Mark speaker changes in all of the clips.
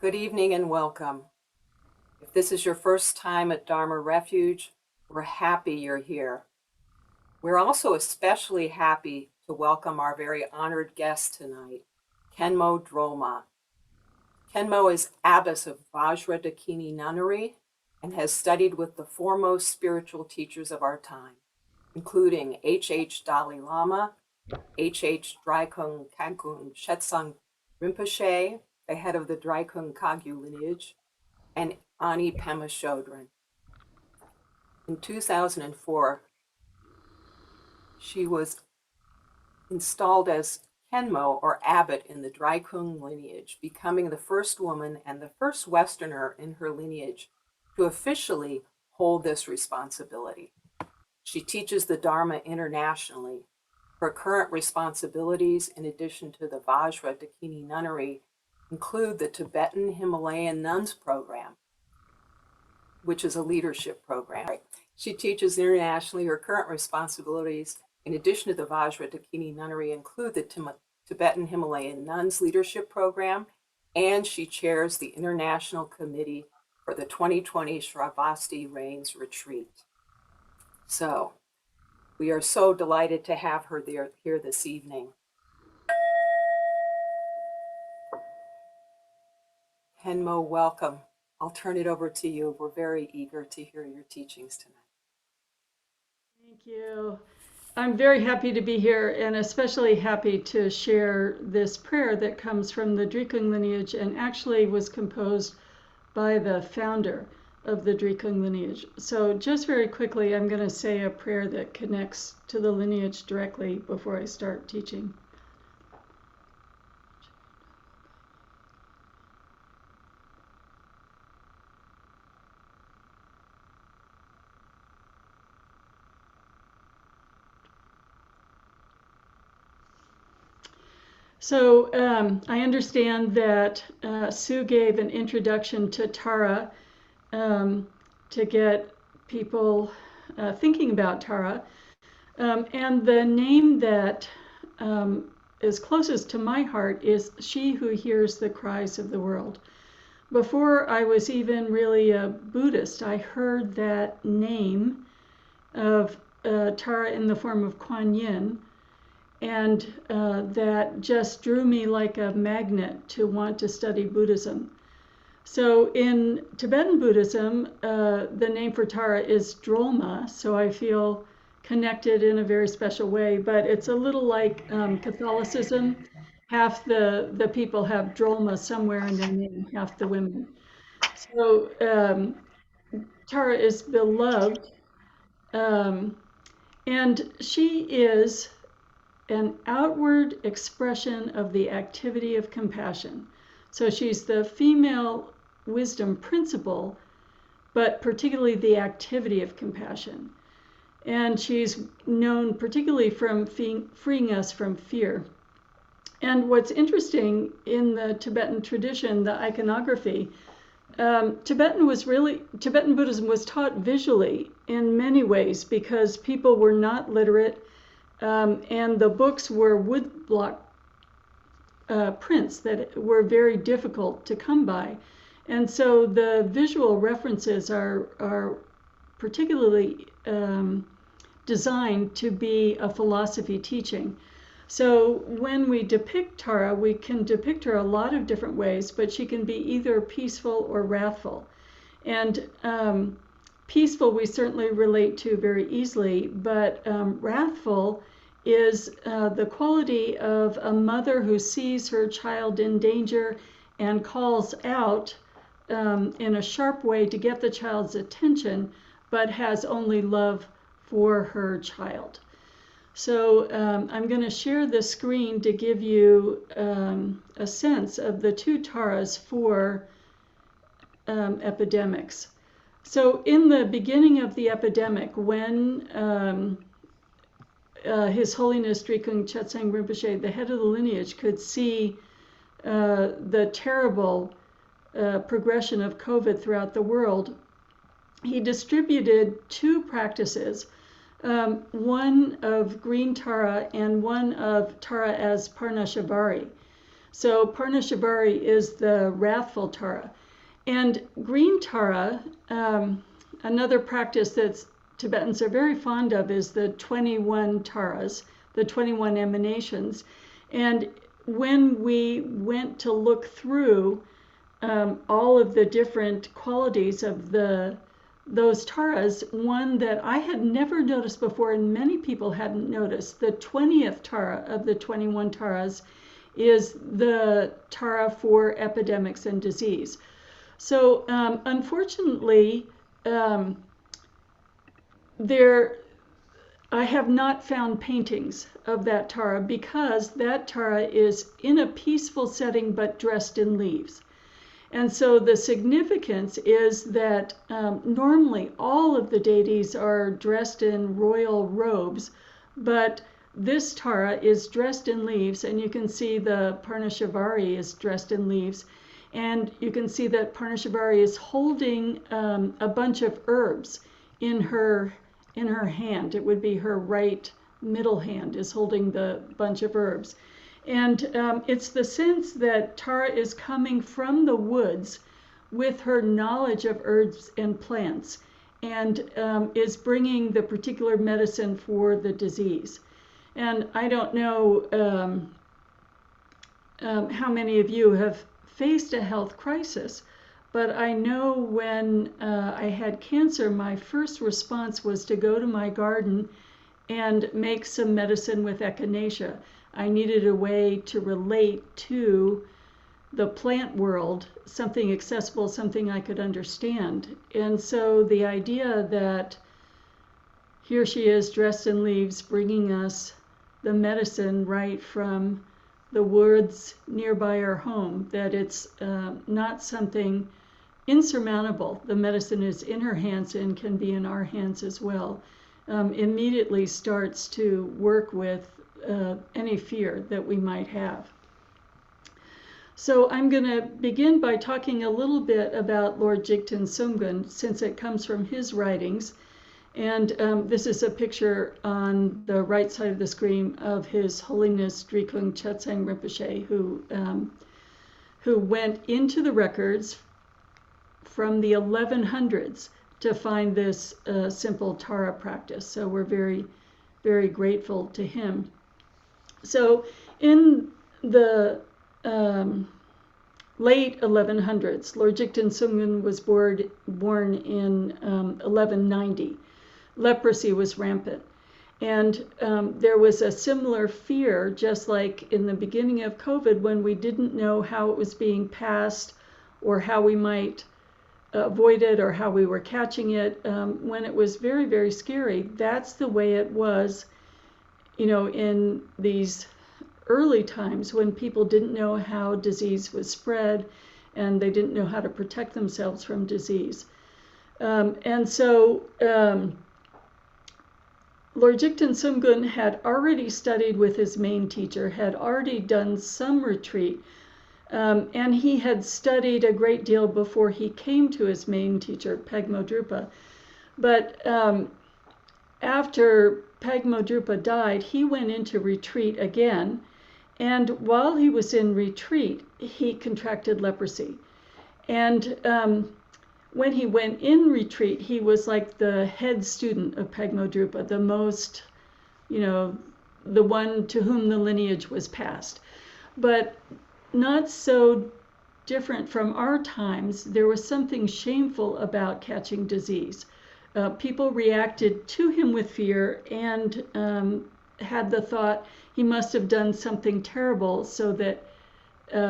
Speaker 1: Good evening and welcome. If this is your first time at Dharma Refuge, we're happy you're here. We're also especially happy to welcome our very honored guest tonight, Khenmo Drolma. Khenmo is abbess of Vajra Dakini Nunnery and has studied with the foremost spiritual teachers of our time, including H.H. Dalai Lama, H.H. Drikung Tara Rinpoche, the head of the Drikung Kagyu lineage, and Ani Pema Chodron. In 2004, she was installed as Khenmo, or abbot, in the Drikung lineage, becoming the first woman and the first Westerner in her lineage to officially hold this responsibility. She teaches the Dharma internationally. Her current responsibilities, in addition to the Vajra Dakini Nunnery, include the Tibetan Himalayan Nuns Program, which is a leadership program. She teaches internationally. Her current responsibilities, in addition to the Vajra Dakini Nunnery, include the Tibetan Himalayan Nuns Leadership Program, and she chairs the International Committee for the 2020 Shravasti Rains Retreat. So, we are so delighted to have her here this evening. Khenmo, welcome. I'll turn it over to you. We're very eager to hear your teachings tonight.
Speaker 2: Thank you. I'm very happy to be here, and especially happy to share this prayer that comes from the Drikung lineage and actually was composed by the founder of the Drikung lineage. So just very quickly, I'm going to say a prayer that connects to the lineage directly before I start teaching. So I understand that Sue gave an introduction to Tara to get people thinking about Tara. And the name that is closest to my heart is She Who Hears the Cries of the World. Before I was even really a Buddhist, I heard that name of Tara in the form of Kuan Yin, and that just drew me like a magnet to want to study Buddhism. So in Tibetan Buddhism, the name for Tara is Drolma, so I feel connected in a very special way, but it's a little like Catholicism. Half the people have Drolma somewhere in their name, half the women. So Tara is beloved, and she is an outward expression of the activity of compassion. So she's the female wisdom principle, but particularly the activity of compassion. And she's known particularly from freeing us from fear. And what's interesting in the Tibetan tradition, the iconography, Tibetan Buddhism was taught visually in many ways because people were not literate. And the books were woodblock prints that were very difficult to come by. And so the visual references are particularly designed to be a philosophy teaching. So when we depict Tara, we can depict her a lot of different ways, but she can be either peaceful or wrathful. And peaceful we certainly relate to very easily, but wrathful is the quality of a mother who sees her child in danger and calls out in a sharp way to get the child's attention, but has only love for her child. So I'm going to share the screen to give you a sense of the two Taras for epidemics. So in the beginning of the epidemic, when His Holiness Drikung Tara Rinpoche, the head of the lineage, could see the terrible progression of COVID throughout the world, he distributed two practices, one of green Tara and one of Tara as Parnashavari. So Parnashabari is the wrathful Tara. And green Tara, another practice that Tibetans are very fond of is the 21 Taras, the 21 emanations. And when we went to look through all of the different qualities of those Taras, one that I had never noticed before and many people hadn't noticed, the 20th Tara of the 21 Taras is the Tara for epidemics and disease. So unfortunately, I have not found paintings of that Tara because that Tara is in a peaceful setting but dressed in leaves. And so the significance is that normally all of the deities are dressed in royal robes, but this Tara is dressed in leaves, and you can see the Parnashabari is dressed in leaves. And you can see that Parnashabari is holding a bunch of herbs in her hand. It would be her right middle hand is holding the bunch of herbs. And it's the sense that Tara is coming from the woods with her knowledge of herbs and plants and is bringing the particular medicine for the disease. And I don't know how many of you have faced a health crisis, but I know when I had cancer, my first response was to go to my garden and make some medicine with echinacea. I needed a way to relate to the plant world, something accessible, something I could understand. And so the idea that here she is dressed in leaves, bringing us the medicine right from the woods nearby our home, that it's not something insurmountable. The medicine is in her hands and can be in our hands as well. Immediately starts to work with any fear that we might have. So I'm going to begin by talking a little bit about Lord Jigten Sumgon, since it comes from his writings. And this is a picture on the right side of the screen of His Holiness Drikung Tara Rinpoche, who went into the records from the 1100s to find this simple Tara practice. So we're very, very grateful to him. So in the late 1100s, Lord Jigten Sumgon was born in 1190. Leprosy was rampant. And there was a similar fear, just like in the beginning of COVID, when we didn't know how it was being passed or how we might avoid it or how we were catching it, when it was very, very scary. That's the way it was, in these early times when people didn't know how disease was spread and they didn't know how to protect themselves from disease. And so Lord Jigten Sumgon had already studied with his main teacher, had already done some retreat, and he had studied a great deal before he came to his main teacher, Pegmo Drupa. But after Pegmo Drupa died, he went into retreat again, and while he was in retreat, he contracted leprosy. And when he went in retreat, he was like the head student of Pegmo Drupa, the most, the one to whom the lineage was passed. But not so different from our times, there was something shameful about catching disease. People reacted to him with fear and had the thought he must have done something terrible so that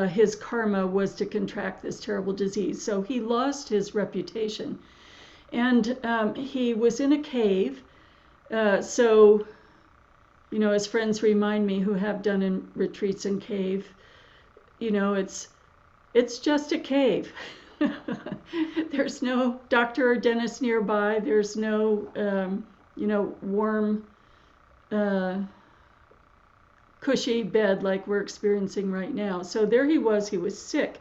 Speaker 2: his karma was to contract this terrible disease. So he lost his reputation. And he was in a cave. So, his friends remind me who have done in retreats in cave, it's just a cave. There's no doctor or dentist nearby. There's no, warm, cushy bed like we're experiencing right now. So there he was sick.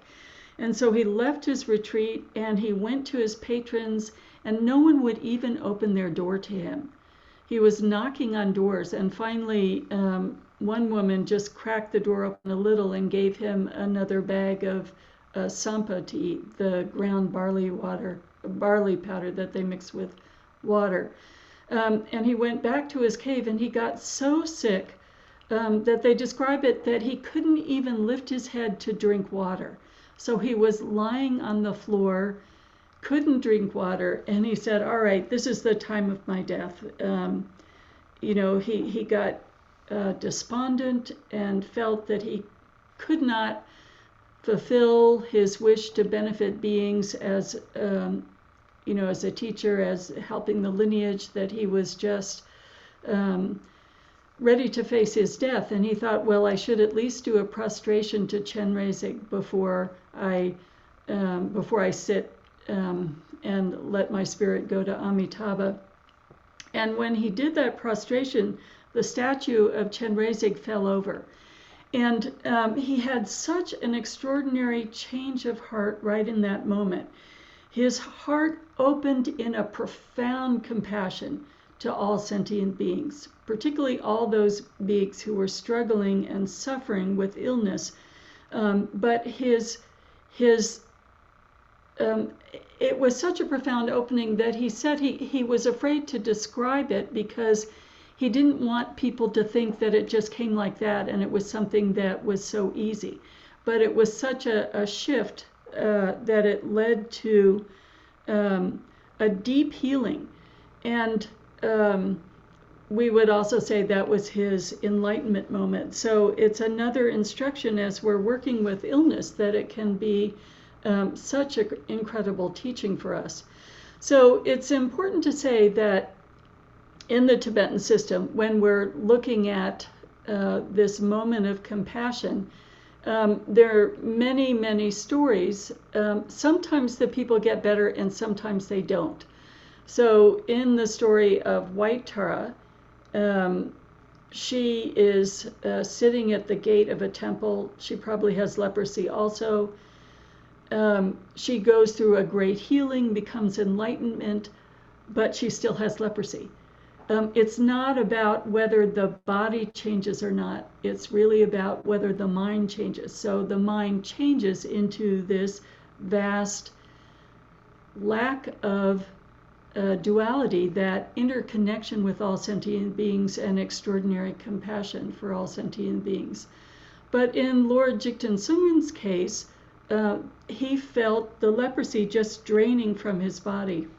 Speaker 2: And so he left his retreat and he went to his patrons, and no one would even open their door to him. He was knocking on doors, and finally one woman just cracked the door open a little and gave him another bag of sampa to eat, the ground barley powder that they mix with water. And he went back to his cave, and he got so sick that they describe it that he couldn't even lift his head to drink water. So he was lying on the floor, couldn't drink water, and he said, all right, this is the time of my death. He got despondent and felt that he could not fulfill his wish to benefit beings as a teacher, as helping the lineage, that he was just ready to face his death. And he thought, well, I should at least do a prostration to Chenrezig before I sit and let my spirit go to Amitabha. And when he did that prostration, the statue of Chenrezig fell over. And he had such an extraordinary change of heart right in that moment. His heart opened in a profound compassion to all sentient beings, particularly all those beings who were struggling and suffering with illness. But it was such a profound opening that he said he was afraid to describe it because he didn't want people to think that it just came like that and it was something that was so easy. But it was such a shift that it led to a deep healing. And we would also say that was his enlightenment moment. So it's another instruction as we're working with illness, that it can be such an incredible teaching for us. So it's important to say that in the Tibetan system, when we're looking at this moment of compassion, there are many, many stories. Sometimes the people get better and sometimes they don't. So in the story of White Tara, she is sitting at the gate of a temple. She probably has leprosy also. She goes through a great healing, becomes enlightenment, but she still has leprosy. It's not about whether the body changes or not. It's really about whether the mind changes. So the mind changes into this vast lack of duality, that interconnection with all sentient beings and extraordinary compassion for all sentient beings. But in Lord Jigten Sumgon's case, he felt the leprosy just draining from his body.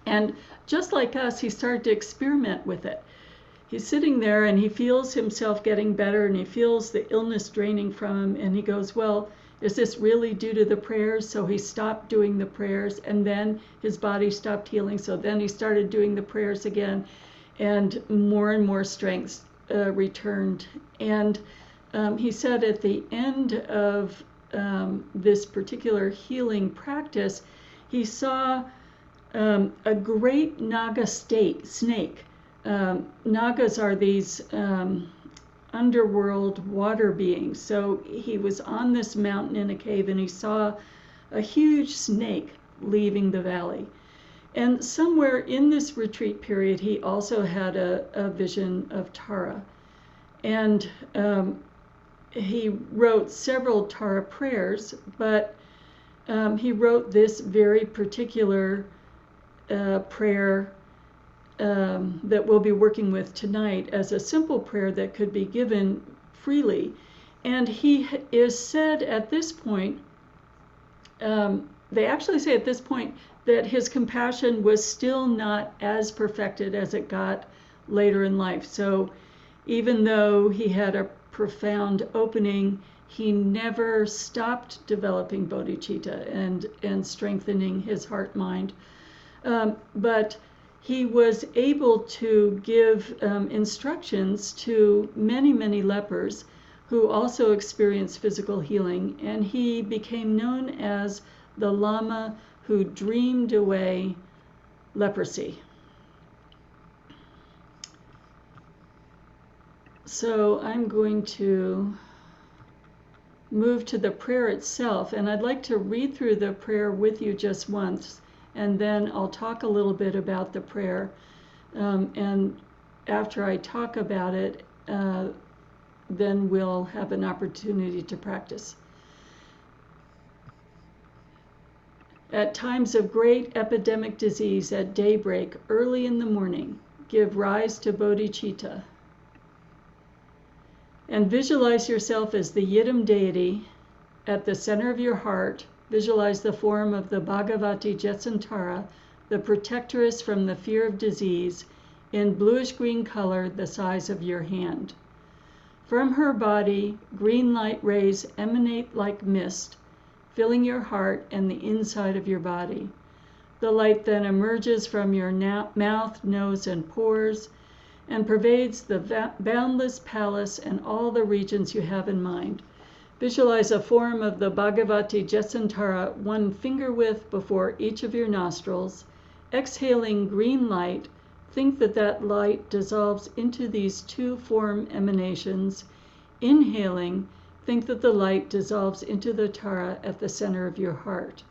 Speaker 2: And just like us, he started to experiment with it. He's sitting there and he feels himself getting better and he feels the illness draining from him, and he goes, well, is this really due to the prayers? So he stopped doing the prayers, and then his body stopped healing. So then he started doing the prayers again, and more strength returned. And he said at the end of this particular healing practice, he saw a great Naga snake. Nagas are these underworld water beings. So he was on this mountain in a cave and he saw a huge snake leaving the valley. And somewhere in this retreat period, he also had a vision of Tara. And he wrote several Tara prayers, but he wrote this very particular prayer that we'll be working with tonight as a simple prayer that could be given freely. And he is said at this point, they actually say at this point that his compassion was still not as perfected as it got later in life. So even though he had a profound opening, he never stopped developing bodhicitta and strengthening his heart-mind. But he was able to give instructions to many, many lepers who also experienced physical healing, and he became known as the Lama who dreamed away leprosy. So I'm going to move to the prayer itself, and I'd like to read through the prayer with you just once, and then I'll talk a little bit about the prayer. And after I talk about it, then we'll have an opportunity to practice. At times of great epidemic disease at daybreak, early in the morning, give rise to bodhicitta. And visualize yourself as the Yidam deity. At the center of your heart, visualize the form of the Bhagavati Jigten Tara, the protectress from the fear of disease, in bluish-green color the size of your hand. From her body, green light rays emanate like mist, filling your heart and the inside of your body. The light then emerges from your mouth, nose, and pores, and pervades the boundless palace and all the regions you have in mind. Visualize a form of the Bhagavati Jigten Tara 1 finger width before each of your nostrils. Exhaling green light, think that that light dissolves into these 2 form emanations. Inhaling, think that the light dissolves into the Tara at the center of your heart.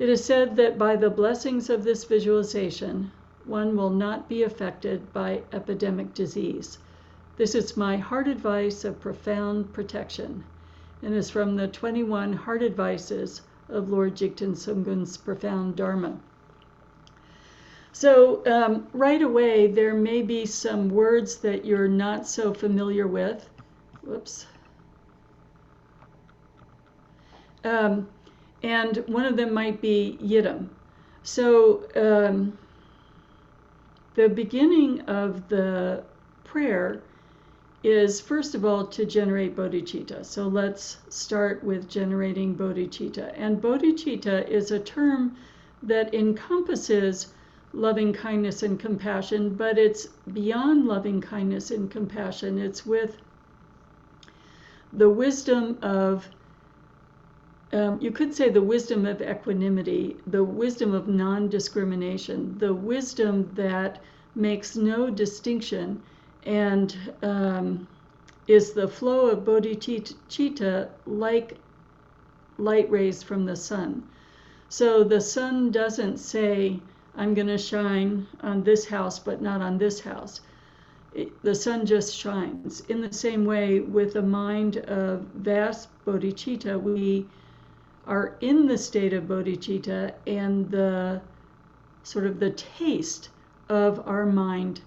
Speaker 2: It is said that by the blessings of this visualization, one will not be affected by epidemic disease. This is my heart advice of profound protection, and is from the 21 heart advices of Lord Jigten Sumgon's profound Dharma. So right away, there may be some words that you're not so familiar with. Whoops. And one of them might be Yidam. So the beginning of the prayer is, first of all, to generate bodhicitta. So let's start with generating bodhicitta. And bodhicitta is a term that encompasses loving kindness and compassion, but it's beyond loving kindness and compassion. It's with the wisdom of, you could say the wisdom of equanimity, the wisdom of non-discrimination, the wisdom that makes no distinction, and is the flow of bodhicitta like light rays from the sun. So the sun doesn't say, I'm going to shine on this house, but not on this house. The sun just shines. In the same way, with a mind of vast bodhicitta, we are in the state of bodhicitta, and the sort of the taste of our mind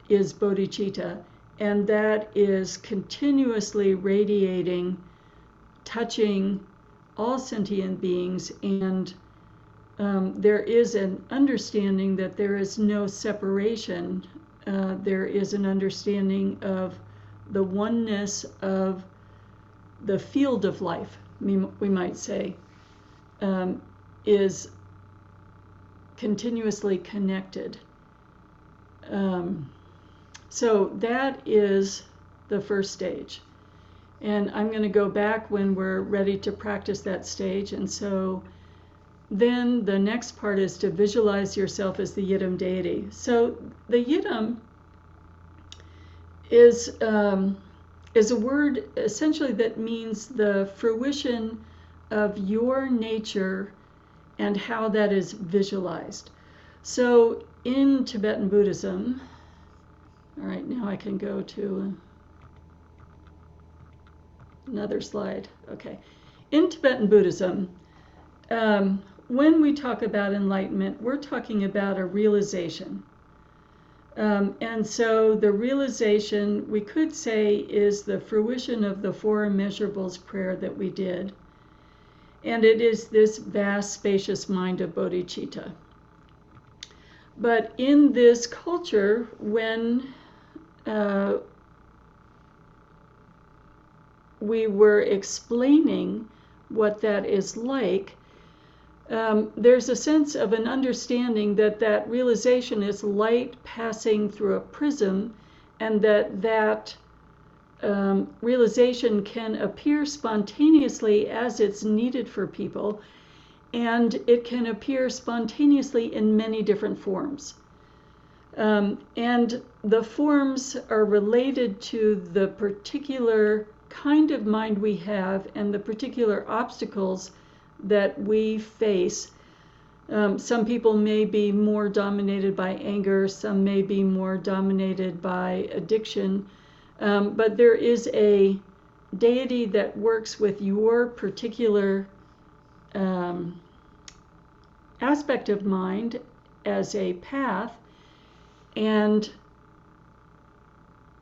Speaker 2: is bodhicitta, and that is continuously radiating, touching all sentient beings, and there is an understanding that there is no separation. There is an understanding of the oneness of the field of life, we might say, is continuously connected. So that is the first stage. And I'm going to go back when we're ready to practice that stage. And so then the next part is to visualize yourself as the Yidam deity. So the Yidam is a word essentially that means the fruition of your nature and how that is visualized. So in Tibetan Buddhism, all right, now I can go to another slide. Okay. In Tibetan Buddhism, when we talk about enlightenment, we're talking about a realization. And so the realization, we could say, is the fruition of the 4 immeasurables prayer that we did. And it is this vast, spacious mind of bodhicitta. But in this culture, when we were explaining what that is like, there's a sense of an understanding that that realization is light passing through a prism, and that realization can appear spontaneously as it's needed for people, and it can appear spontaneously in many different forms. And the forms are related to the particular kind of mind we have and the particular obstacles that we face. Some people may be more dominated by anger, some may be more dominated by addiction, But there is a deity that works with your particular aspect of mind as a path, and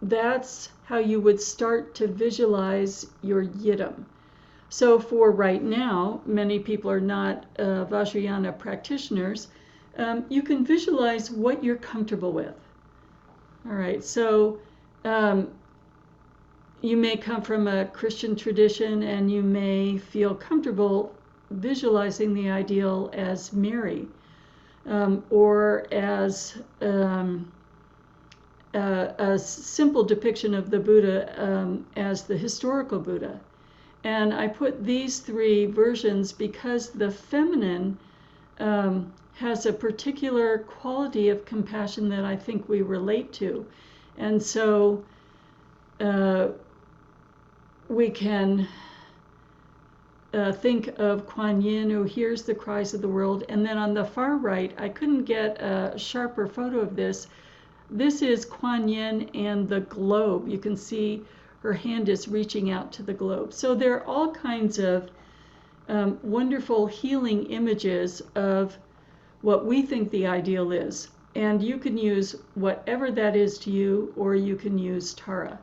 Speaker 2: that's how you would start to visualize your yidam. So for right now, many people are not Vajrayana practitioners. You can visualize what you're comfortable with. All right, so you may come from a Christian tradition and you may feel comfortable visualizing the ideal as Mary, or as a simple depiction of the Buddha as the historical Buddha. And I put these three versions because the feminine has a particular quality of compassion that I think we relate to. And so we can think of Kuan Yin, who hears the cries of the world. And then on the far right, I couldn't get a sharper photo of this. This is Kuan Yin and the globe. You can see her hand is reaching out to the globe. So there are all kinds of wonderful healing images of what we think the ideal is. And you can use whatever that is to you, or you can use Tara.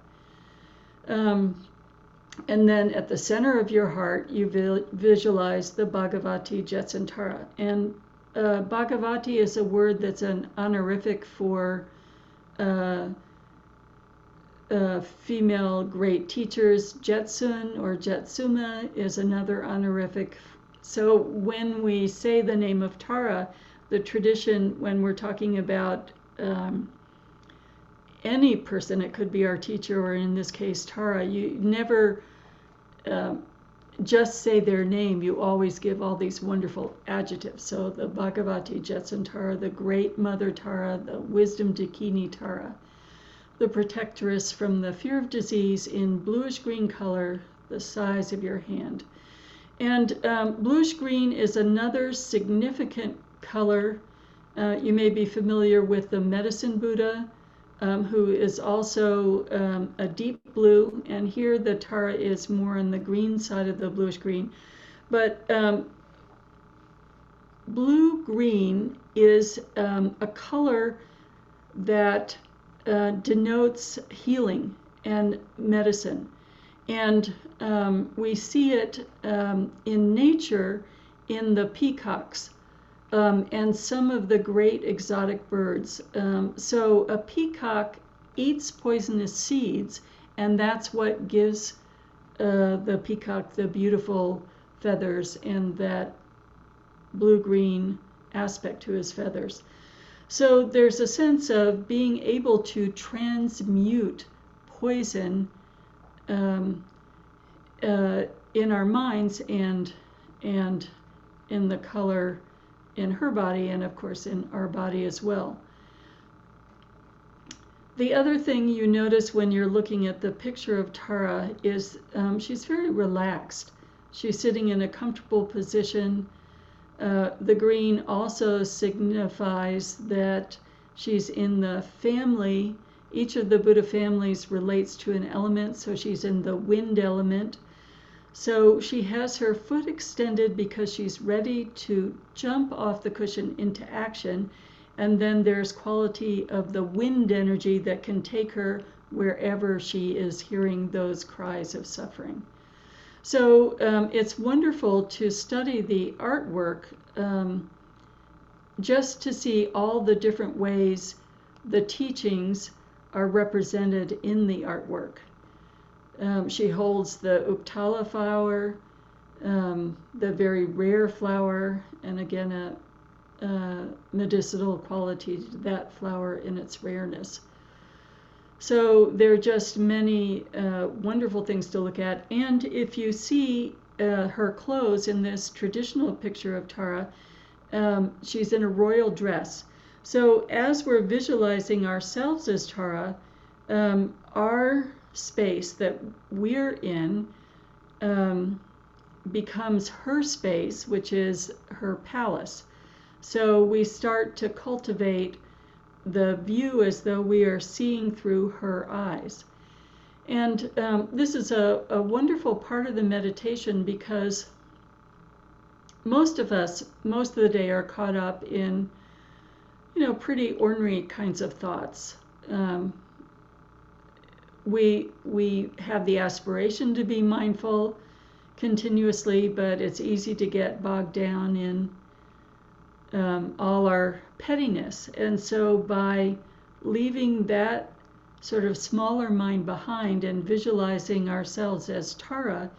Speaker 2: And then at the center of your heart, you visualize the Bhagavati Jigten Tara. And Bhagavati is a word that's an honorific for female great teachers. Jetsun or Jetsuma is another honorific. So when we say the name of Tara, the tradition, when we're talking about any person, it could be our teacher, or in this case Tara, you never just say their name. You always give all these wonderful adjectives. So the Bhagavati Jigten Tara, the great mother Tara, the wisdom Dakini Tara, the protectress from the fear of disease in bluish green color, the size of your hand. And bluish green is another significant color. You may be familiar with the medicine Buddha, who is also a deep blue, and here the Tara is more on the green side of the bluish green. But blue-green is a color that denotes healing and medicine. And we see it in nature in the peacocks and some of the great exotic birds. So a peacock eats poisonous seeds, and that's what gives the peacock the beautiful feathers and that blue-green aspect to his feathers. So there's a sense of being able to transmute poison in our minds and in the color in her body, and of course in our body as well. The other thing you notice when you're looking at the picture of Tara is she's very relaxed. She's sitting in a comfortable position. The green also signifies that she's in the family. Each of the Buddha families relates to an element, so she's in the wind element. So she has her foot extended because she's ready to jump off the cushion into action. And then there's quality of the wind energy that can take her wherever she is hearing those cries of suffering. So it's wonderful to study the artwork just to see all the different ways the teachings are represented in the artwork. She holds the Uptala flower, the very rare flower, and again a medicinal quality to that flower in its rareness. So there are just many wonderful things to look at. And if you see her clothes in this traditional picture of Tara, she's in a royal dress. So as we're visualizing ourselves as Tara, our space that we're in becomes her space, which is her palace. So we start to cultivate the view as though we are seeing through her eyes. And this is a wonderful part of the meditation, because most of us, most of the day, are caught up in, pretty ordinary kinds of thoughts. We have the aspiration to be mindful continuously, but it's easy to get bogged down in all our pettiness. And so by leaving that sort of smaller mind behind and visualizing ourselves as Tara,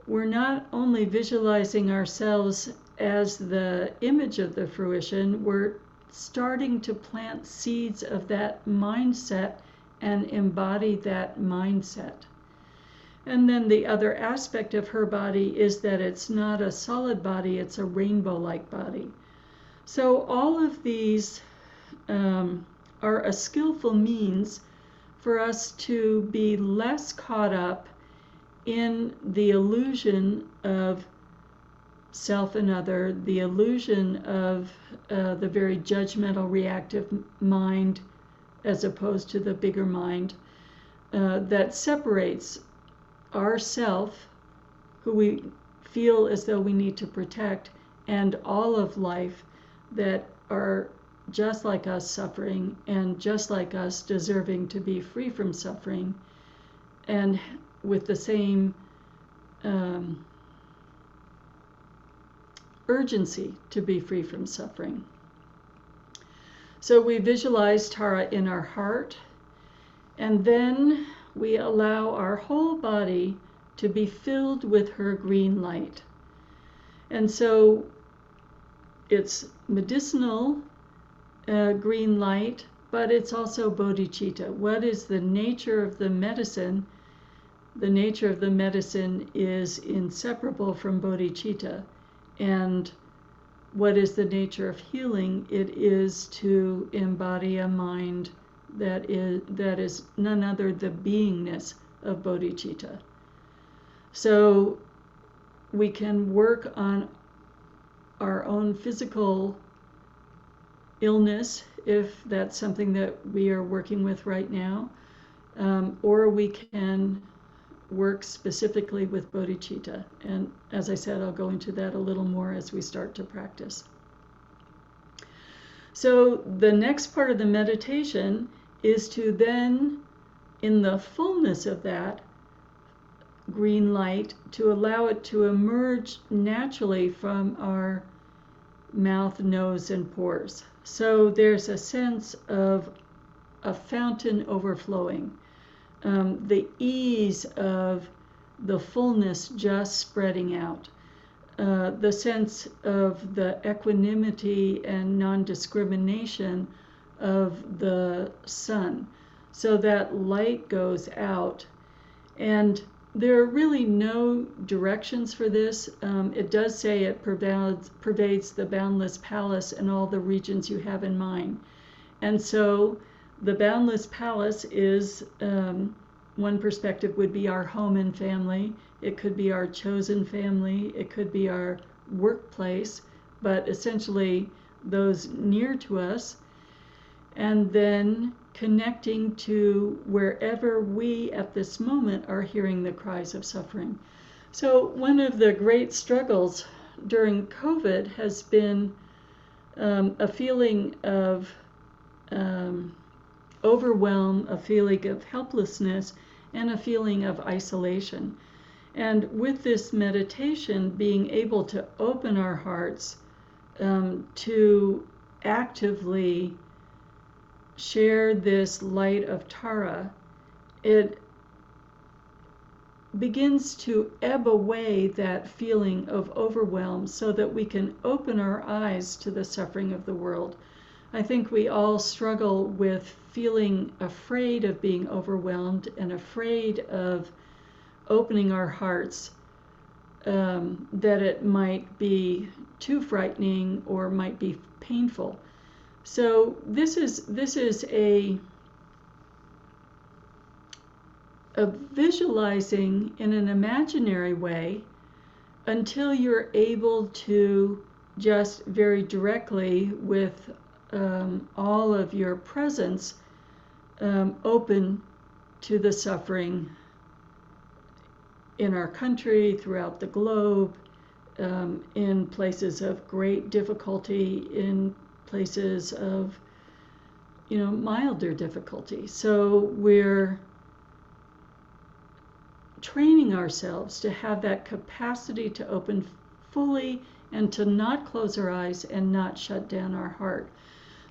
Speaker 2: we're not only visualizing ourselves as the image of the fruition, we're starting to plant seeds of that mindset and embody that mindset. And then the other aspect of her body is that it's not a solid body, it's a rainbow-like body. So all of these are a skillful means for us to be less caught up in the illusion of self and other, the illusion of the very judgmental, reactive mind, as opposed to the bigger mind that separates ourself, who we feel as though we need to protect, and all of life that are just like us, suffering, and just like us, deserving to be free from suffering, and with the same urgency to be free from suffering. So we visualize Tara in our heart, and then we allow our whole body to be filled with her green light. And so it's medicinal green light, but it's also bodhicitta. What is the nature of the medicine? The nature of the medicine is inseparable from bodhicitta. And what is the nature of healing? It is to embody a mind that is none other the beingness of bodhicitta. So we can work on our own physical illness, if that's something that we are working with right now, or we can work specifically with bodhicitta. And as I said, I'll go into that a little more as we start to practice. So the next part of the meditation is to then, in the fullness of that green light, to allow it to emerge naturally from our mouth, nose, and pores. So there's a sense of a fountain overflowing, the ease of the fullness just spreading out, the sense of the equanimity and non-discrimination of the sun. So that light goes out, and there are really no directions for this. It does say it pervades the boundless palace and all the regions you have in mind. And so the boundless palace is, one perspective would be our home and family. It could be our chosen family. It could be our workplace, but essentially those near to us. And then connecting to wherever we at this moment are hearing the cries of suffering. So one of the great struggles during COVID has been a feeling of overwhelm, a feeling of helplessness, and a feeling of isolation. And with this meditation, being able to open our hearts to actively share this light of Tara, it begins to ebb away that feeling of overwhelm so that we can open our eyes to the suffering of the world. I think we all struggle with feeling afraid of being overwhelmed and afraid of opening our hearts, that it might be too frightening or might be painful. So this is a visualizing in an imaginary way until you're able to just very directly with all of your presence open to the suffering in our country, throughout the globe, in places of great difficulty, in places of, milder difficulty. So we're training ourselves to have that capacity to open fully and to not close our eyes and not shut down our heart.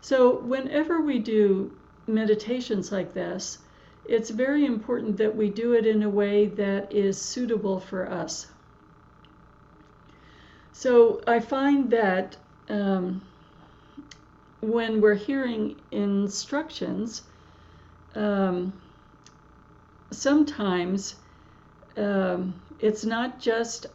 Speaker 2: So whenever we do meditations like this, it's very important that we do it in a way that is suitable for us. So I find that when we're hearing instructions, sometimes it's not just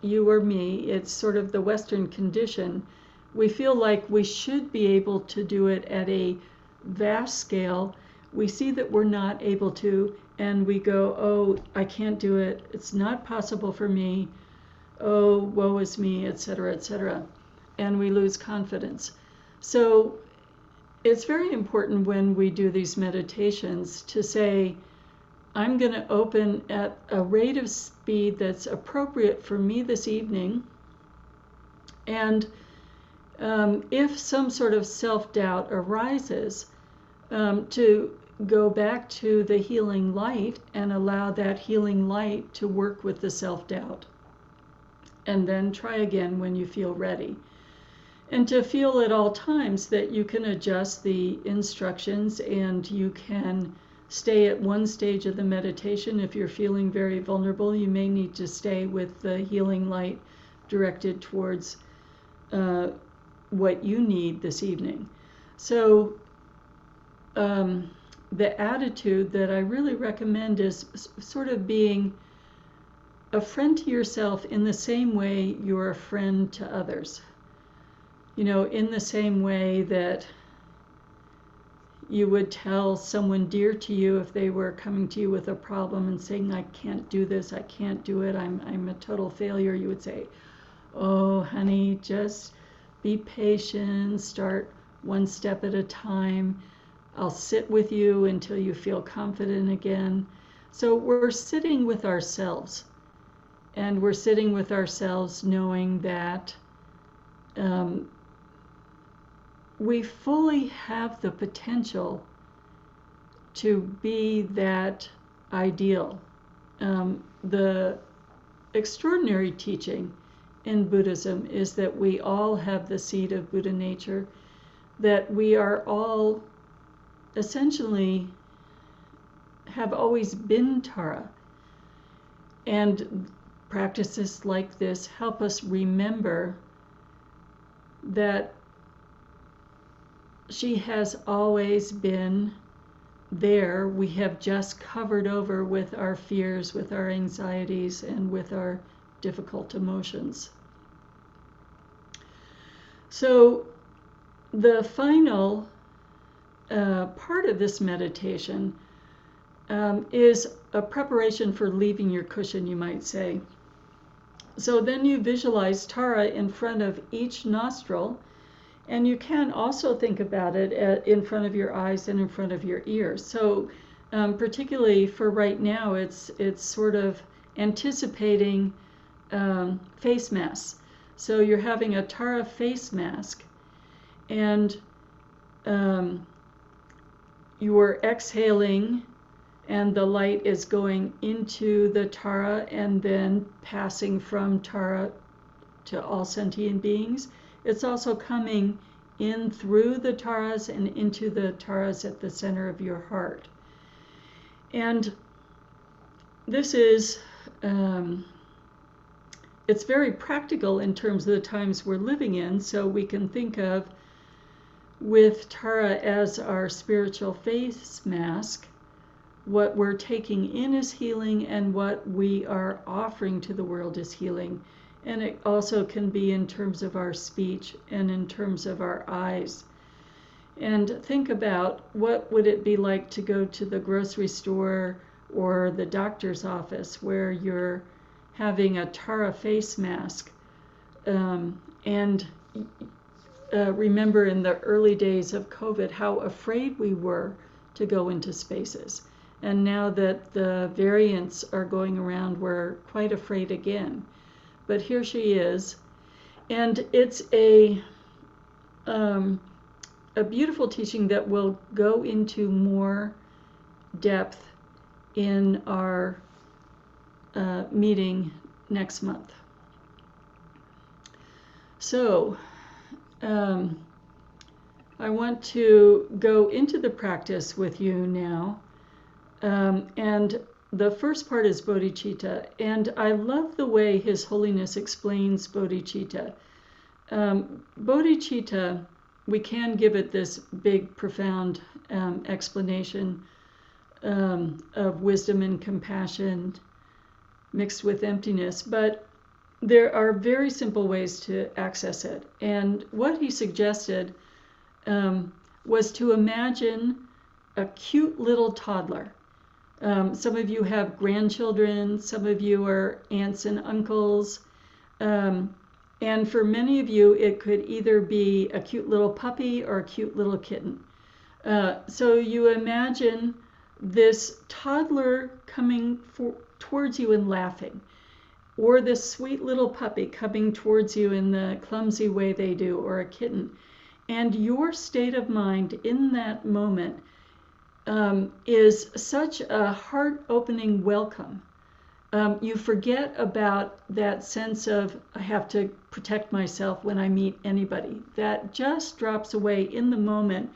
Speaker 2: you or me, it's sort of the Western condition. We feel like we should be able to do it at a vast scale. We see that we're not able to, and we go, oh, I can't do it. It's not possible for me. Oh, woe is me, etc., etc. And we lose confidence. So it's very important when we do these meditations to say, I'm going to open at a rate of speed that's appropriate for me this evening. And if some sort of self-doubt arises, to go back to the healing light and allow that healing light to work with the self-doubt. And then try again when you feel ready. And to feel at all times that you can adjust the instructions and you can stay at one stage of the meditation. If you're feeling very vulnerable, you may need to stay with the healing light directed towards what you need this evening. So the attitude that I really recommend is sort of being a friend to yourself in the same way you're a friend to others. In the same way that you would tell someone dear to you if they were coming to you with a problem and saying, I can't do this, I can't do it, I'm a total failure, you would say, oh, honey, just be patient, start one step at a time. I'll sit with you until you feel confident again. So we're sitting with ourselves, and we're sitting with ourselves knowing that we fully have the potential to be that ideal. The extraordinary teaching in Buddhism is that we all have the seed of Buddha nature, that we are all essentially have always been Tara. And practices like this help us remember that she has always been there. We have just covered over with our fears, with our anxieties, and with our difficult emotions. So the final part of this meditation is a preparation for leaving your cushion, you might say. So then you visualize Tara in front of each nostril, and you can also think about it in front of your eyes and in front of your ears. So particularly for right now, it's sort of anticipating face masks. So you're having a Tara face mask, and you're exhaling, and the light is going into the Tara and then passing from Tara to all sentient beings. It's also coming in through the Taras and into the Taras at the center of your heart. And this is, it's very practical in terms of the times we're living in, so we can think of with Tara as our spiritual face mask. What we're taking in is healing, and what we are offering to the world is healing. And it also can be in terms of our speech and in terms of our eyes. And think about what would it be like to go to the grocery store or the doctor's office where you're having a Tara face mask. And remember in the early days of COVID how afraid we were to go into spaces. And now that the variants are going around, we're quite afraid again. But here she is. And it's a beautiful teaching that will go into more depth in our meeting next month. So I want to go into the practice with you now. And the first part is bodhicitta. And I love the way His Holiness explains bodhicitta. Bodhicitta, we can give it this big, profound explanation of wisdom and compassion mixed with emptiness, but there are very simple ways to access it. And what he suggested was to imagine a cute little toddler. Some of you have grandchildren, some of you are aunts and uncles, and for many of you, it could either be a cute little puppy or a cute little kitten. So you imagine this toddler coming towards you and laughing, or this sweet little puppy coming towards you in the clumsy way they do, or a kitten. And your state of mind in that moment is such a heart-opening welcome. You forget about that sense of, I have to protect myself when I meet anybody. That just drops away in the moment.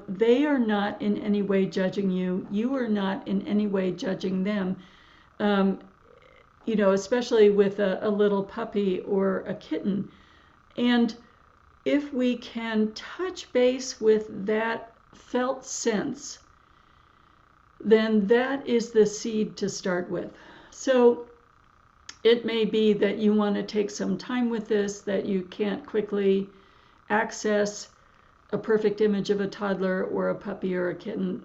Speaker 2: They are not in any way judging you. You are not in any way judging them. Especially with a little puppy or a kitten. And if we can touch base with that felt sense, then that is the seed to start with. So it may be that you want to take some time with this, that you can't quickly access a perfect image of a toddler or a puppy or a kitten.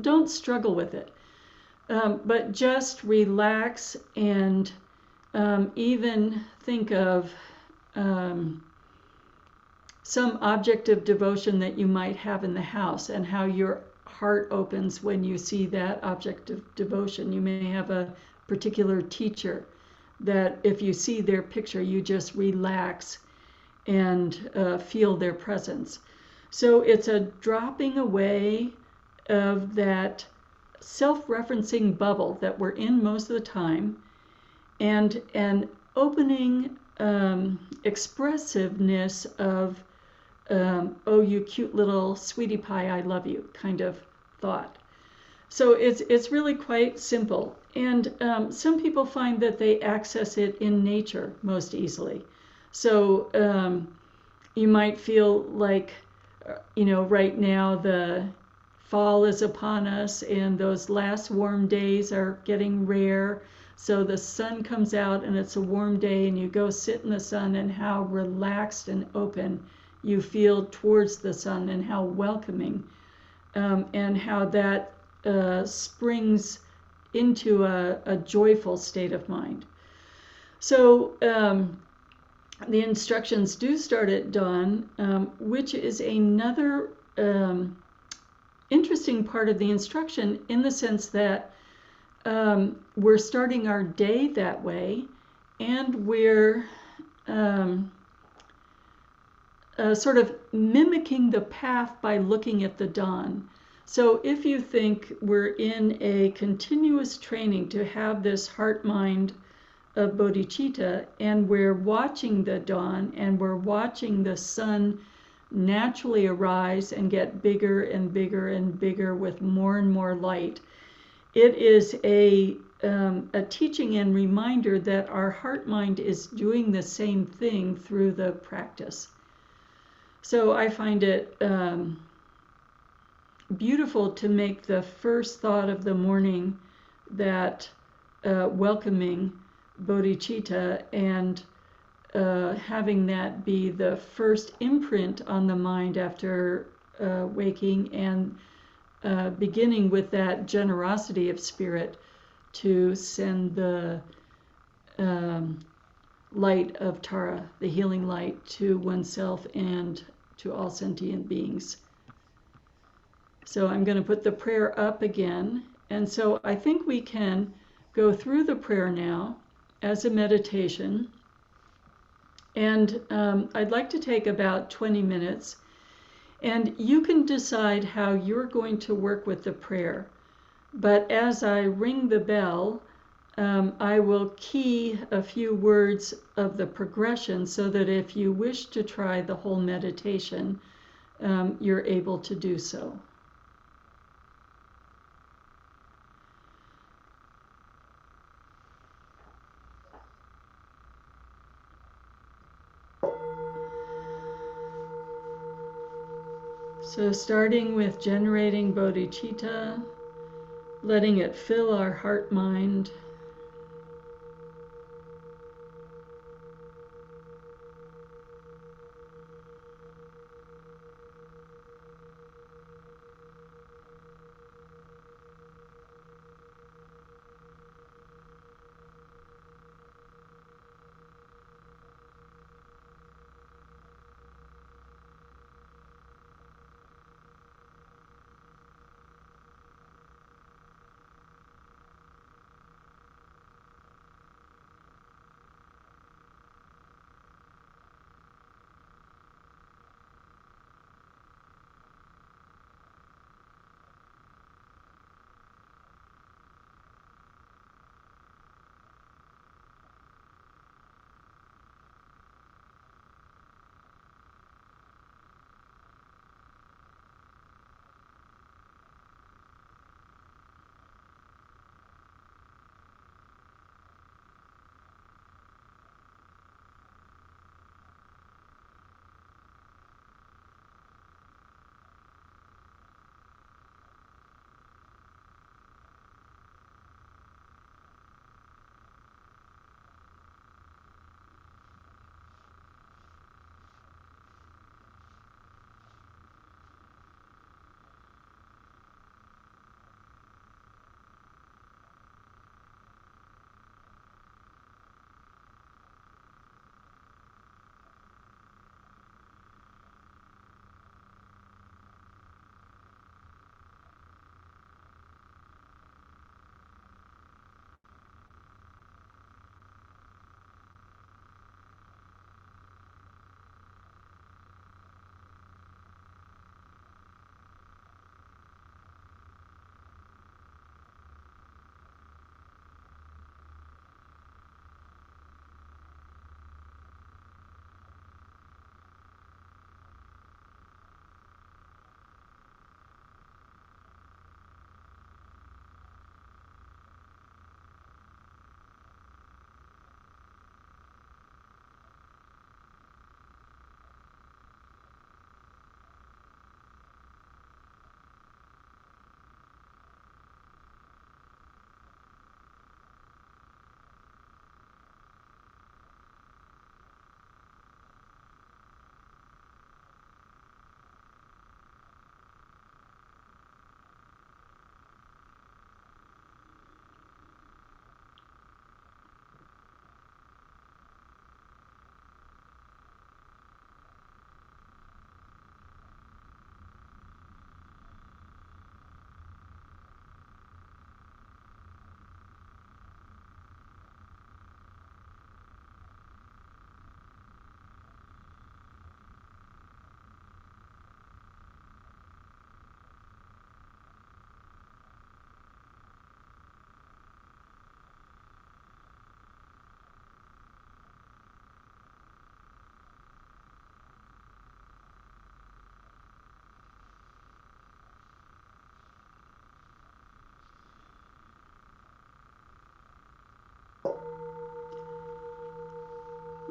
Speaker 2: Don't struggle with it. But just relax and even think of some object of devotion that you might have in the house and how your heart opens when you see that object of devotion. You may have a particular teacher that if you see their picture, you just relax and feel their presence. So it's a dropping away of that self-referencing bubble that we're in most of the time, and an opening expressiveness of oh, you cute little sweetie pie, I love you kind of thought. So it's really quite simple. And some people find that they access it in nature most easily. So you might feel like, right now the fall is upon us and those last warm days are getting rare. So the sun comes out and it's a warm day and you go sit in the sun, and how relaxed and open you feel towards the sun, and how welcoming, and how that springs into a joyful state of mind. So the instructions do start at dawn, which is another interesting part of the instruction, in the sense that we're starting our day that way, and we're sort of mimicking the path by looking at the dawn. So if you think we're in a continuous training to have this heart-mind of bodhicitta, and we're watching the dawn, and we're watching the sun naturally arise and get bigger and bigger and bigger with more and more light, it is a teaching and reminder that our heart-mind is doing the same thing through the practice. So I find it beautiful to make the first thought of the morning that welcoming bodhicitta, and having that be the first imprint on the mind after waking, and beginning with that generosity of spirit to send the light of Tara, the healing light, to oneself and to all sentient beings. So I'm going to put the prayer up again. And so I think we can go through the prayer now as a meditation. And I'd like to take about 20 minutes. And you can decide how you're going to work with the prayer. But as I ring the bell, I will key a few words of the progression so that if you wish to try the whole meditation, you're able to do so. So starting with generating bodhicitta, letting it fill our heart mind.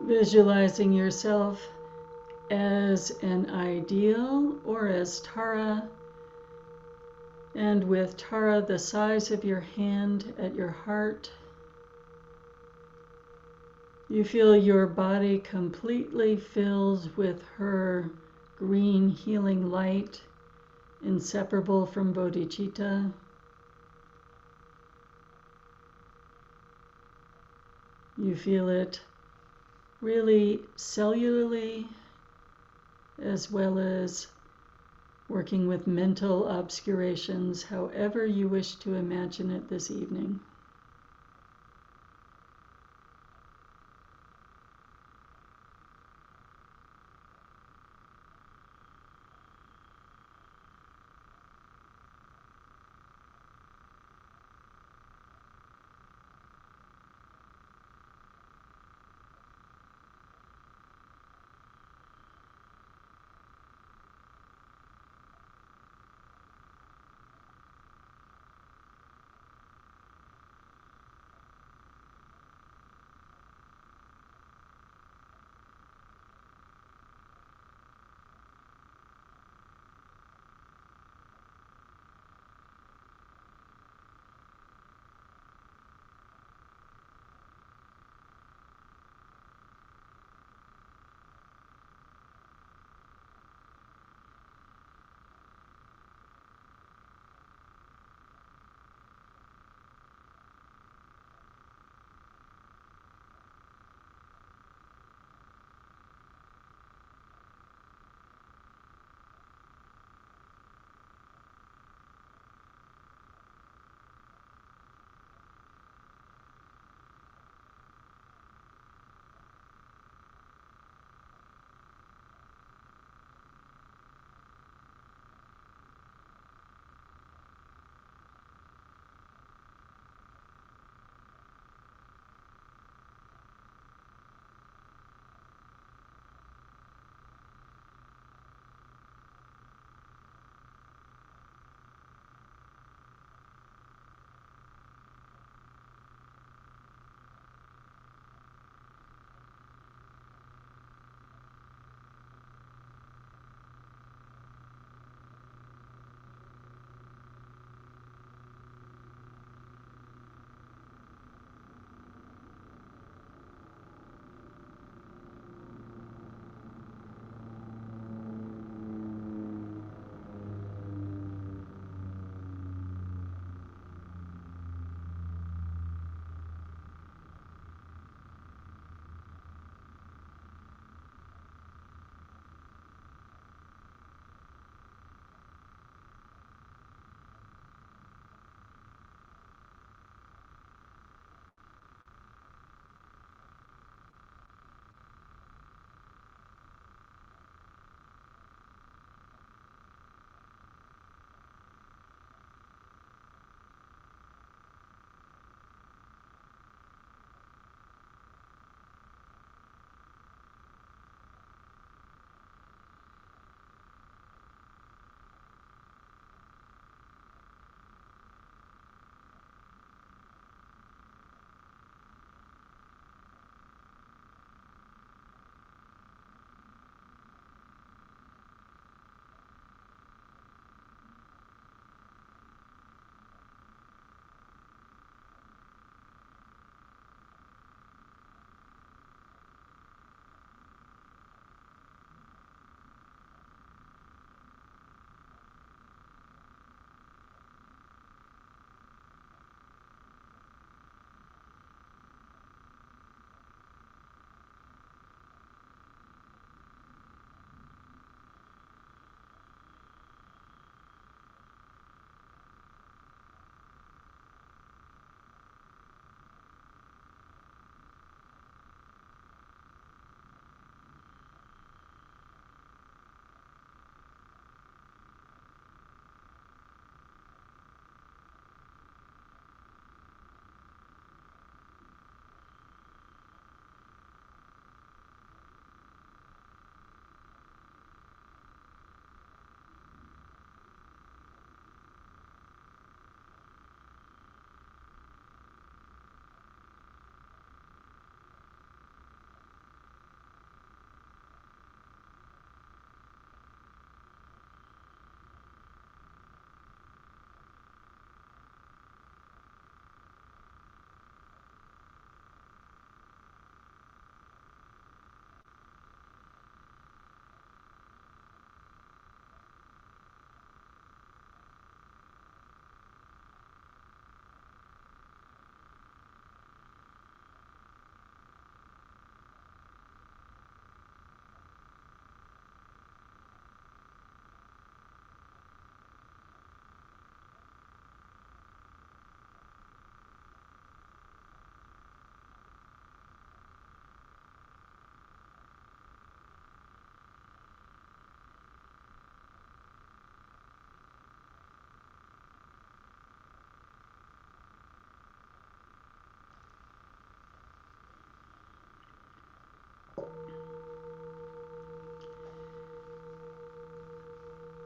Speaker 2: Visualizing yourself as an ideal or as Tara, and with Tara the size of your hand at your heart, you feel your body completely filled with her green healing light, inseparable from bodhicitta. You feel it really cellularly as well as working with mental obscurations, however you wish to imagine it this evening.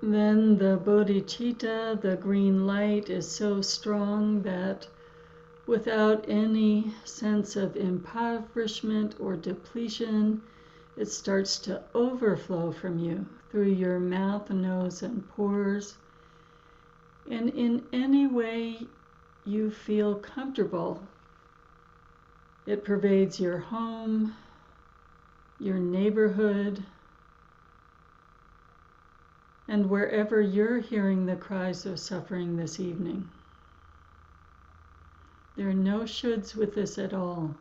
Speaker 2: Then the bodhicitta, the green light, is so strong that without any sense of impoverishment or depletion, it starts to overflow from you through your mouth, nose, and pores. And in any way you feel comfortable, it pervades your home, your neighborhood, and wherever you're hearing the cries of suffering this evening. There are no shoulds with this at all.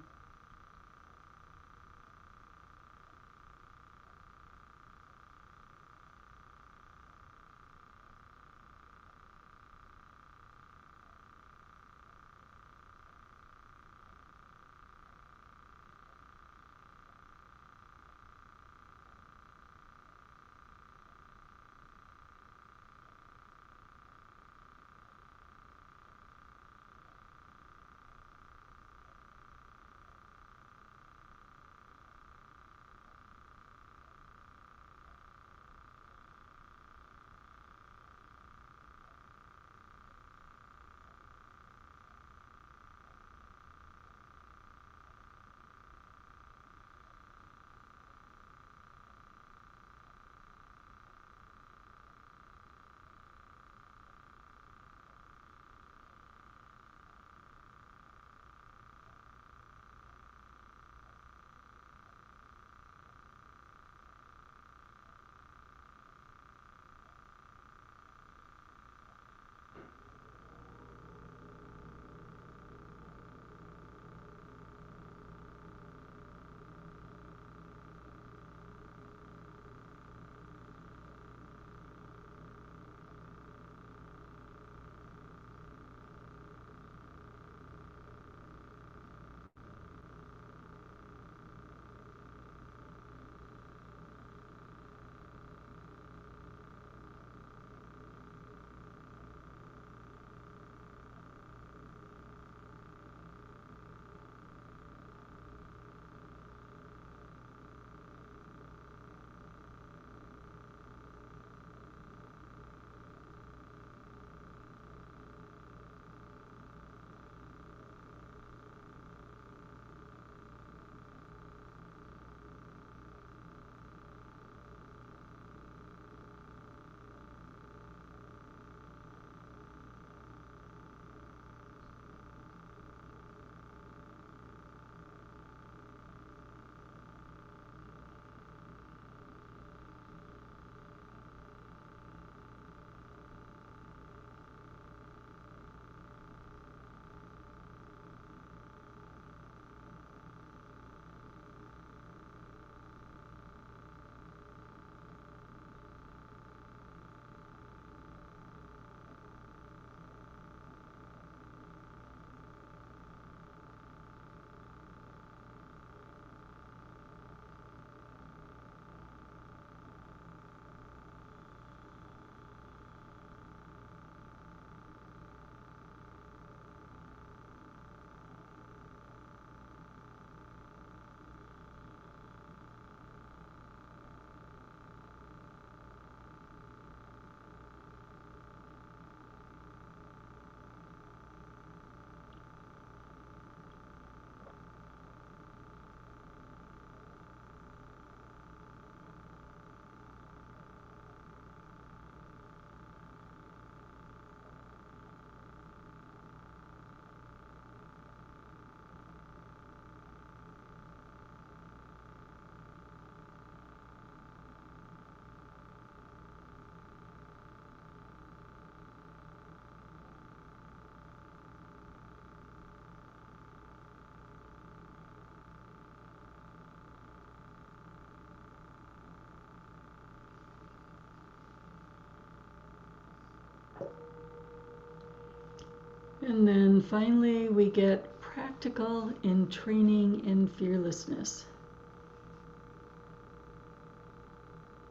Speaker 2: And then finally, we get practical in training in fearlessness.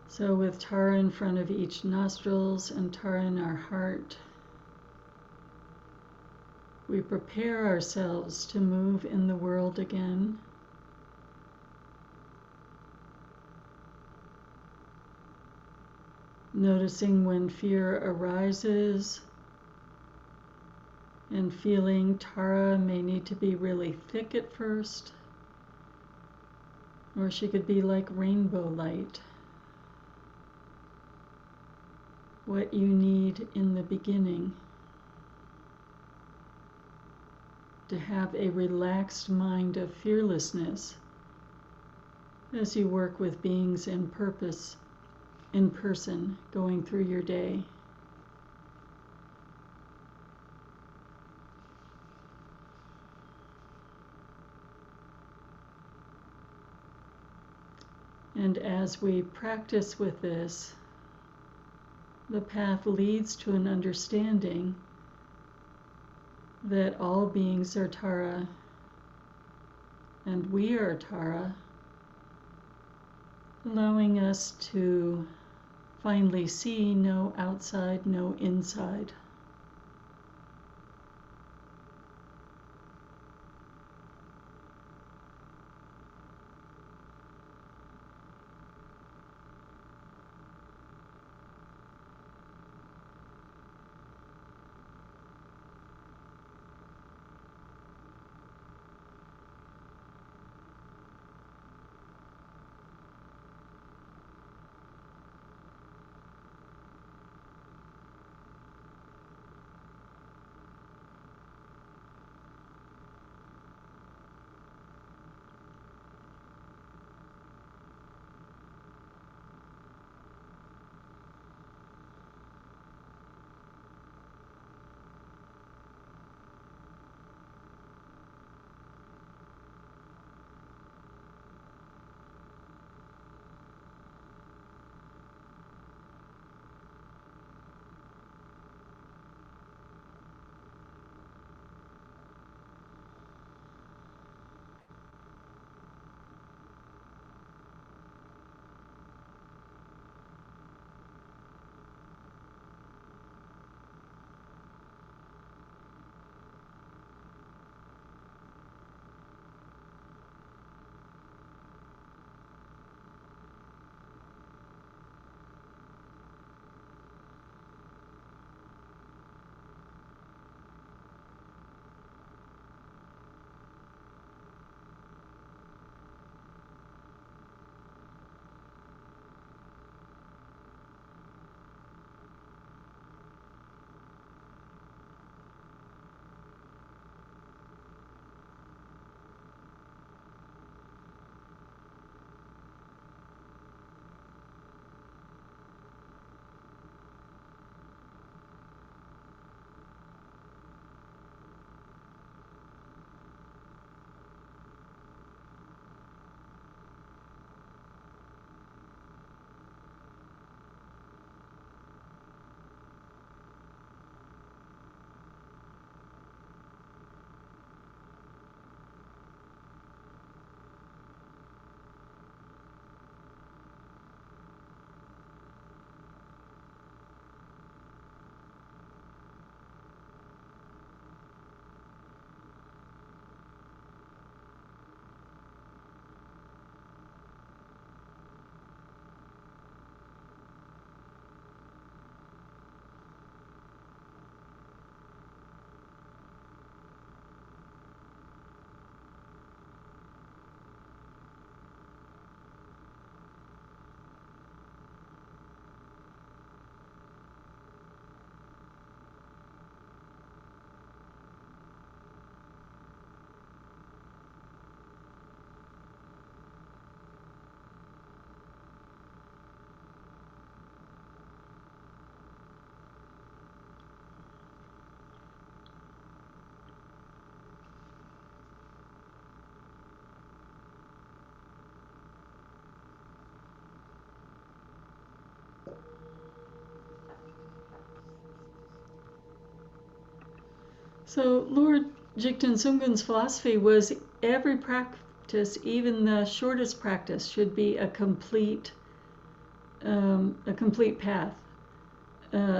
Speaker 2: So with Tara in front of each nostrils and Tara in our heart, we prepare ourselves to move in the world again. Noticing when fear arises and feeling Tara may need to be really thick at first, or she could be like rainbow light. What you need in the beginning to have a relaxed mind of fearlessness as you work with beings in purpose, in person, going through your day. And as we practice with this, the path leads to an understanding that all beings are Tara and we are Tara, allowing us to finally see no outside, no inside. So Lord Jigten Sumgon's philosophy was every practice, even the shortest practice, should be a complete path.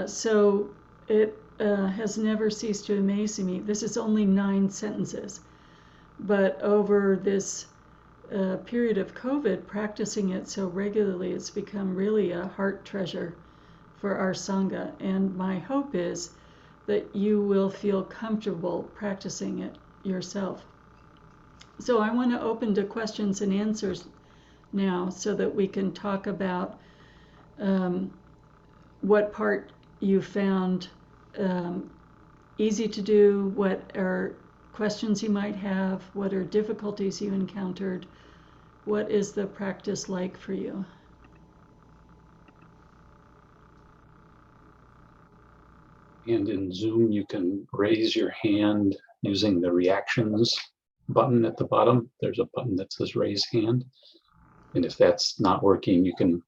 Speaker 2: So it has never ceased to amaze me. This is only 9 sentences, but over this period of COVID, practicing it so regularly, it's become really a heart treasure for our Sangha. And my hope is that you will feel comfortable practicing it yourself. So I want to open to questions and answers now so that we can talk about what part you found easy to do, what are questions you might have, what are difficulties you encountered, what is the practice like for you?
Speaker 3: And in Zoom, you can raise your hand using the reactions button at the bottom. There's a button that says raise hand. And if that's not working, you can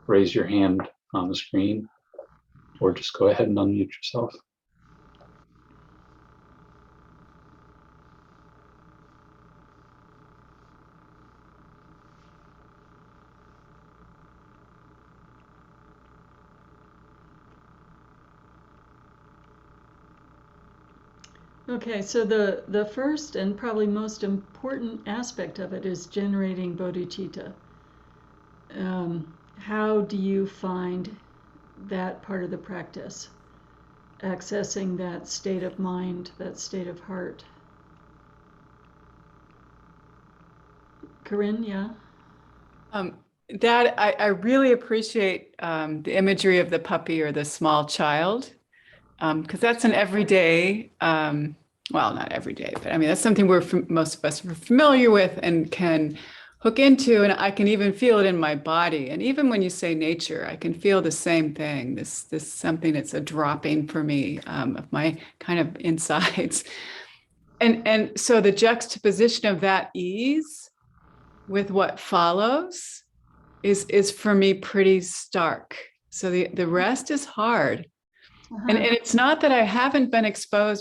Speaker 3: raise your hand on the screen or just go ahead and unmute yourself.
Speaker 2: Okay, so the first and probably most important aspect of it is generating bodhicitta. How do you find that part of the practice? Accessing that state of mind, that state of heart. Corinne, yeah?
Speaker 4: That I really appreciate the imagery of the puppy or the small child, because that's an everyday, well, not every day, but I mean, that's something most of us are familiar with and can hook into, and I can even feel it in my body. And even when you say nature, I can feel the same thing, this something that's a dropping for me of my kind of insides. And so the juxtaposition of that ease with what follows is for me pretty stark. So the rest is hard. And it's not that I haven't been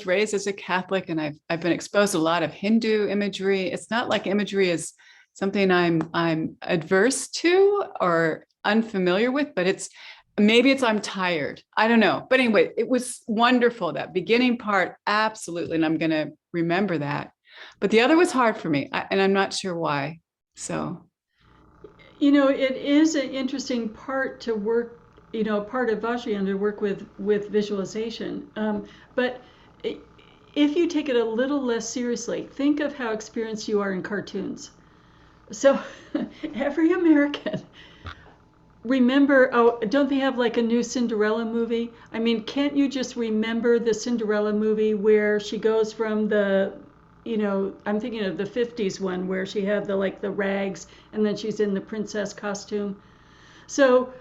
Speaker 4: raised as a Catholic, and I've been exposed to a lot of Hindu imagery. It's not like imagery is something I'm adverse to or unfamiliar with, but maybe I'm tired. I don't know. But anyway, it was wonderful. That beginning part, absolutely. And I'm going to remember that. But the other was hard for me, and I'm not sure why. So,
Speaker 2: you know, it is an interesting part to work, you know, part of Vajrayana to work with visualization. But if you take it a little less seriously, think of how experienced you are in cartoons. So every American, remember, don't they have like a new Cinderella movie? I mean, can't you just remember the Cinderella movie where she goes from the, you know, I'm thinking of the 50s one where she had the rags and then she's in the princess costume. So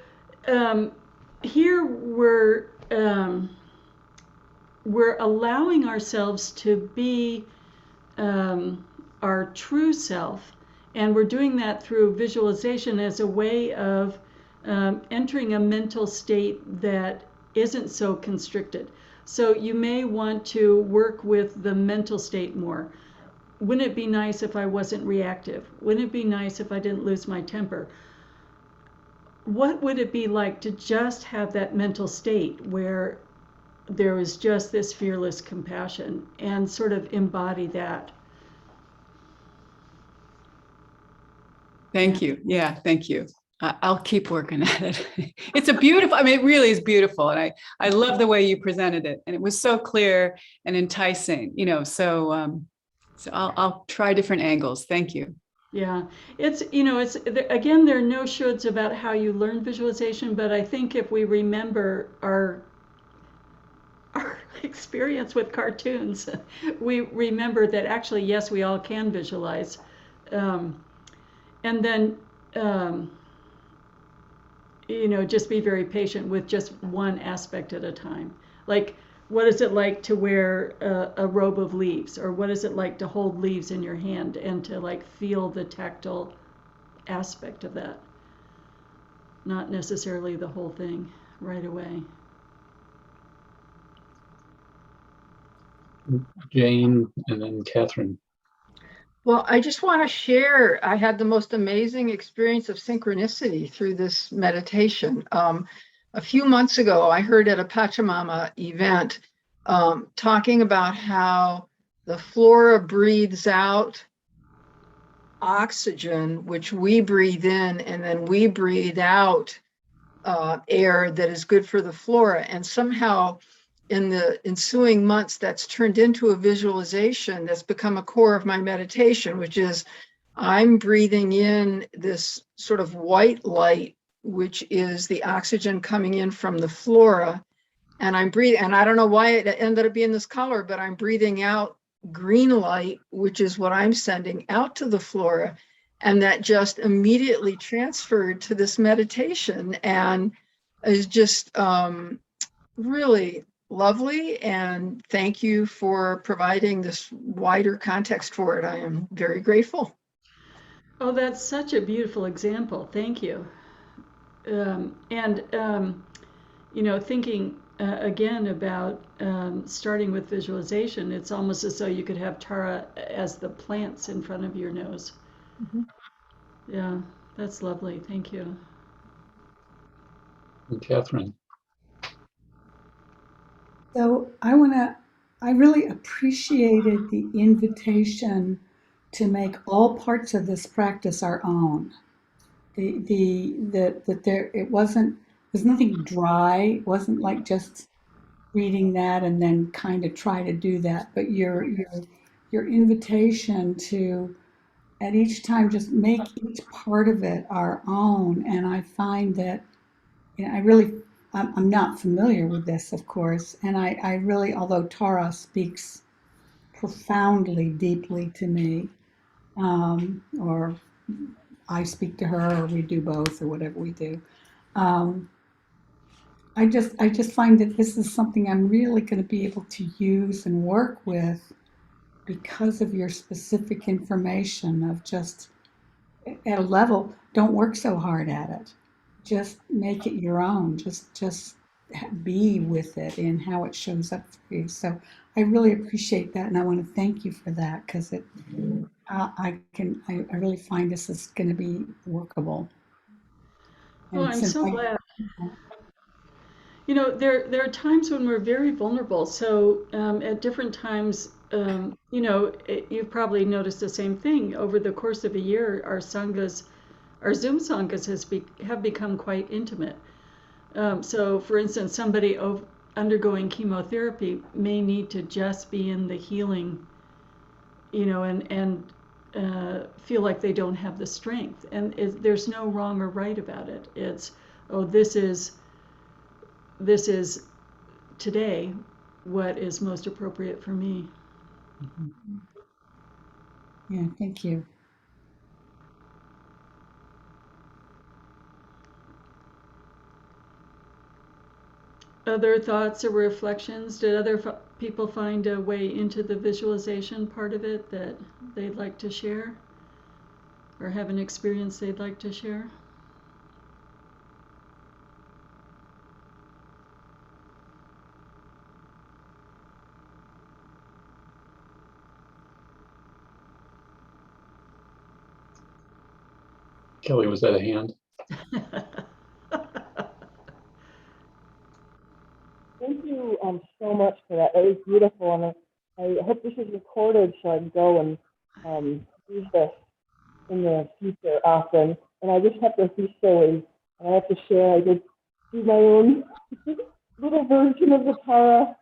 Speaker 2: here we're allowing ourselves to be our true self, and we're doing that through visualization as a way of entering a mental state that isn't so constricted. So you may want to work with the mental state more. Wouldn't it be nice if I wasn't reactive? Wouldn't it be nice if I didn't lose my temper? What would it be like to just have that mental state where there was just this fearless compassion and sort of embody that?
Speaker 4: thank you. Yeah, thank you. I'll keep working at it. It's it really is beautiful. And I love the way you presented it. And it was so clear and enticing, you know, so I'll try different angles. Thank you.
Speaker 2: Yeah, again, there are no shoulds about how you learn visualization, but I think if we remember our experience with cartoons, we remember that actually, yes, we all can visualize. And then, just be very patient with just one aspect at a time. Like, what is it like to wear a robe of leaves? Or what is it like to hold leaves in your hand and to feel the tactile aspect of that? Not necessarily the whole thing right away.
Speaker 3: Jane and then Catherine.
Speaker 5: Well, I just want to share, I had the most amazing experience of synchronicity through this meditation. A few months ago, I heard at a Pachamama event talking about how the flora breathes out oxygen, which we breathe in, and then we breathe out air that is good for the flora. And somehow in the ensuing months, that's turned into a visualization that's become a core of my meditation, which is I'm breathing in this sort of white light, which is the oxygen coming in from the flora. And I'm breathing, and I don't know why it ended up being this color, but I'm breathing out green light, which is what I'm sending out to the flora. And that just immediately transferred to this meditation and is just really lovely. And thank you for providing this wider context for it. I am very grateful.
Speaker 2: Oh, that's such a beautiful example. Thank you. Thinking again about starting with visualization, it's almost as though you could have Tara as the plants in front of your nose.
Speaker 5: Mhm.
Speaker 2: Yeah, that's lovely. Thank you.
Speaker 3: And Catherine.
Speaker 6: So I really appreciated the invitation to make all parts of this practice our own. That there, there's nothing dry. It wasn't like just reading that and then kind of try to do that, but your invitation to at each time just make each part of it our own. And I find that, I'm not familiar with this, of course, and I really, although Tara speaks profoundly, deeply to me, or I speak to her, or we do both, or whatever we do. Um, I just find that this is something I'm really going to be able to use and work with because of your specific information of just at a level, don't work so hard at it. Just make it your own. Just be with it in how it shows up for you. So I really appreciate that, and I want to thank you for that because I really find this is going to be workable.
Speaker 2: Oh,
Speaker 6: And
Speaker 2: I'm
Speaker 6: since
Speaker 2: so glad. There are times when we're very vulnerable. So at different times, you've probably noticed the same thing. Over the course of a year, our Zoom sanghas have become quite intimate. So, for instance, somebody undergoing chemotherapy may need to just be in the healing, and feel like they don't have the strength. And there's no wrong or right about it. It's, oh, this is today what is most appropriate for me.
Speaker 6: Yeah, thank you.
Speaker 2: Other thoughts or reflections? Did other people find a way into the visualization part of it that they'd like to share? Or have an experience they'd like to share?
Speaker 3: Kelly, was that a hand?
Speaker 7: Thank you so much for that. That was beautiful, and I hope this is recorded so I can go and use this in the future often. And I just have to be silly, and I have to share. I did do my own little version of the Tara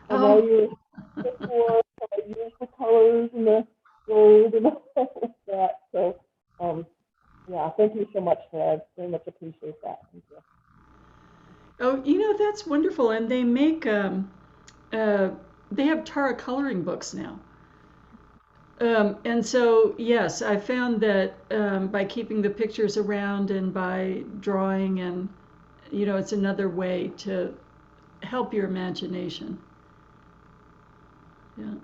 Speaker 7: while you were before. So I used the colors and the gold and all like that. So yeah, thank you so much for that. I very much appreciate that. Thank you.
Speaker 2: Oh, that's wonderful. And they make, they have Tara coloring books now. And so, yes, I found that by keeping the pictures around and by drawing, and, it's another way to help your imagination. Yeah.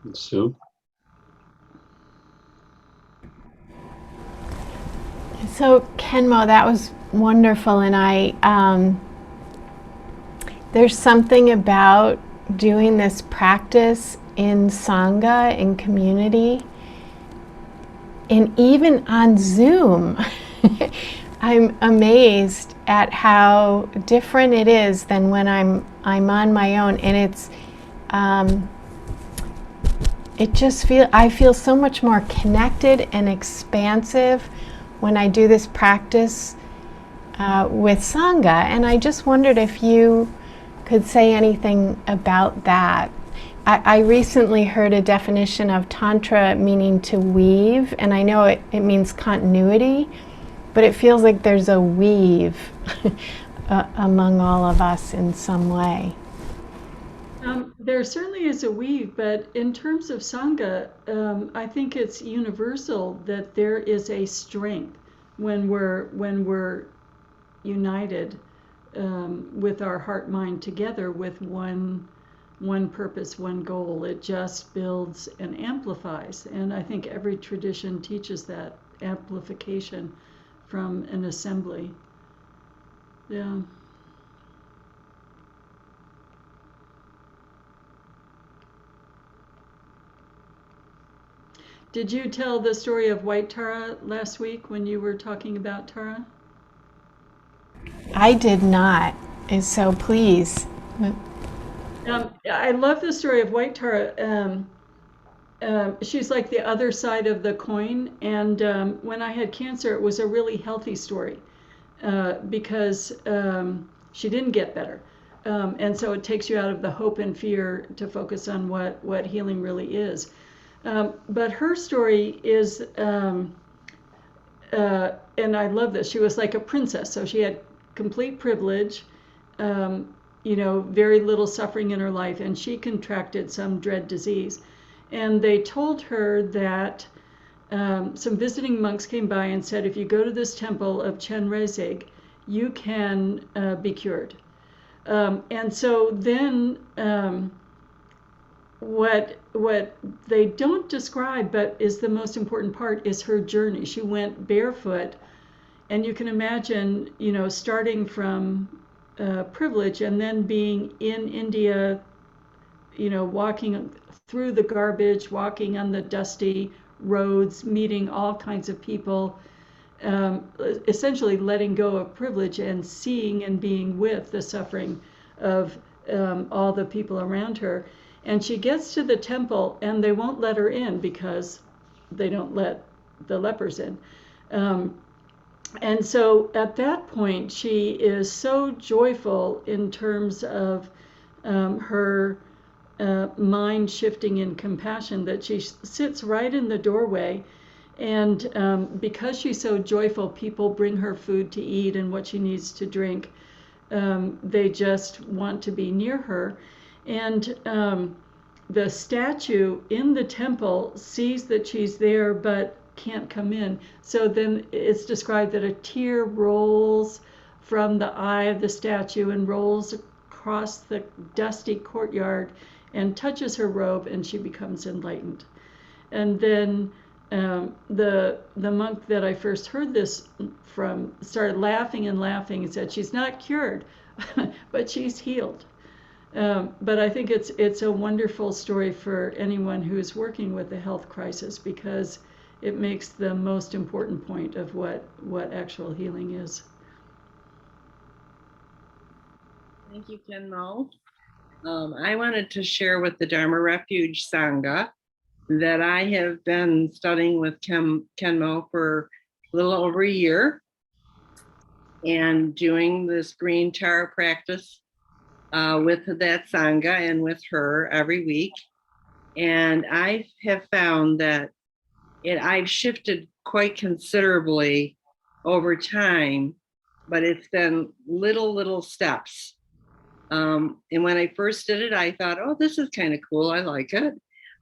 Speaker 3: And Sue?
Speaker 8: So Khenmo, that was wonderful, and there's something about doing this practice in Sangha, in community, and even on Zoom. I'm amazed at how different it is than when I'm on my own, and I feel so much more connected and expansive when I do this practice with Sangha. And I just wondered if you could say anything about that. I recently heard a definition of Tantra meaning to weave, and I know it means continuity, but it feels like there's a weave among all of us in some way.
Speaker 2: There certainly is a weave, but in terms of Sangha, I think it's universal that there is a strength when we're united with our heart mind together with one purpose, one goal. It just builds and amplifies, and I think every tradition teaches that amplification from an assembly. Yeah. Did you tell the story of white Tara last week when you were talking about Tara?
Speaker 8: I did not, and so please.
Speaker 2: I love the story of white Tara. She's like the other side of the coin, and when I had cancer, it was a really healthy story because she didn't get better. And so it takes you out of the hope and fear to focus on what healing really is. But her story is, and I love this, she was like a princess. So she had complete privilege, very little suffering in her life, and she contracted some dread disease. And they told her that some visiting monks came by and said, if you go to this temple of Chenrezig, you can be cured. And so then what they don't describe, but is the most important part, is her journey. She went barefoot, and you can imagine, starting from privilege and then being in India, walking through the garbage, walking on the dusty roads, meeting all kinds of people, essentially letting go of privilege and seeing and being with the suffering of all the people around her. And she gets to the temple, and they won't let her in because they don't let the lepers in. And so at that point, she is so joyful in terms of her mind shifting in compassion that she sits right in the doorway. And because she's so joyful, people bring her food to eat and what she needs to drink. They just want to be near her. And the statue in the temple sees that she's there, but can't come in. So then it's described that a tear rolls from the eye of the statue and rolls across the dusty courtyard and touches her robe, and she becomes enlightened. And then the monk that I first heard this from started laughing and said, she's not cured, but she's healed. But I think it's a wonderful story for anyone who's working with a health crisis, because it makes the most important point of what actual healing is.
Speaker 9: Thank you, Khenmo. I wanted to share with the Dharma Refuge Sangha that I have been studying with Khenmo for a little over a year and doing this green Tara practice with that Sangha and with her every week. And I have found that I've shifted quite considerably over time, but it's been little steps. And when I first did it, I thought, oh, this is kind of cool. I like it.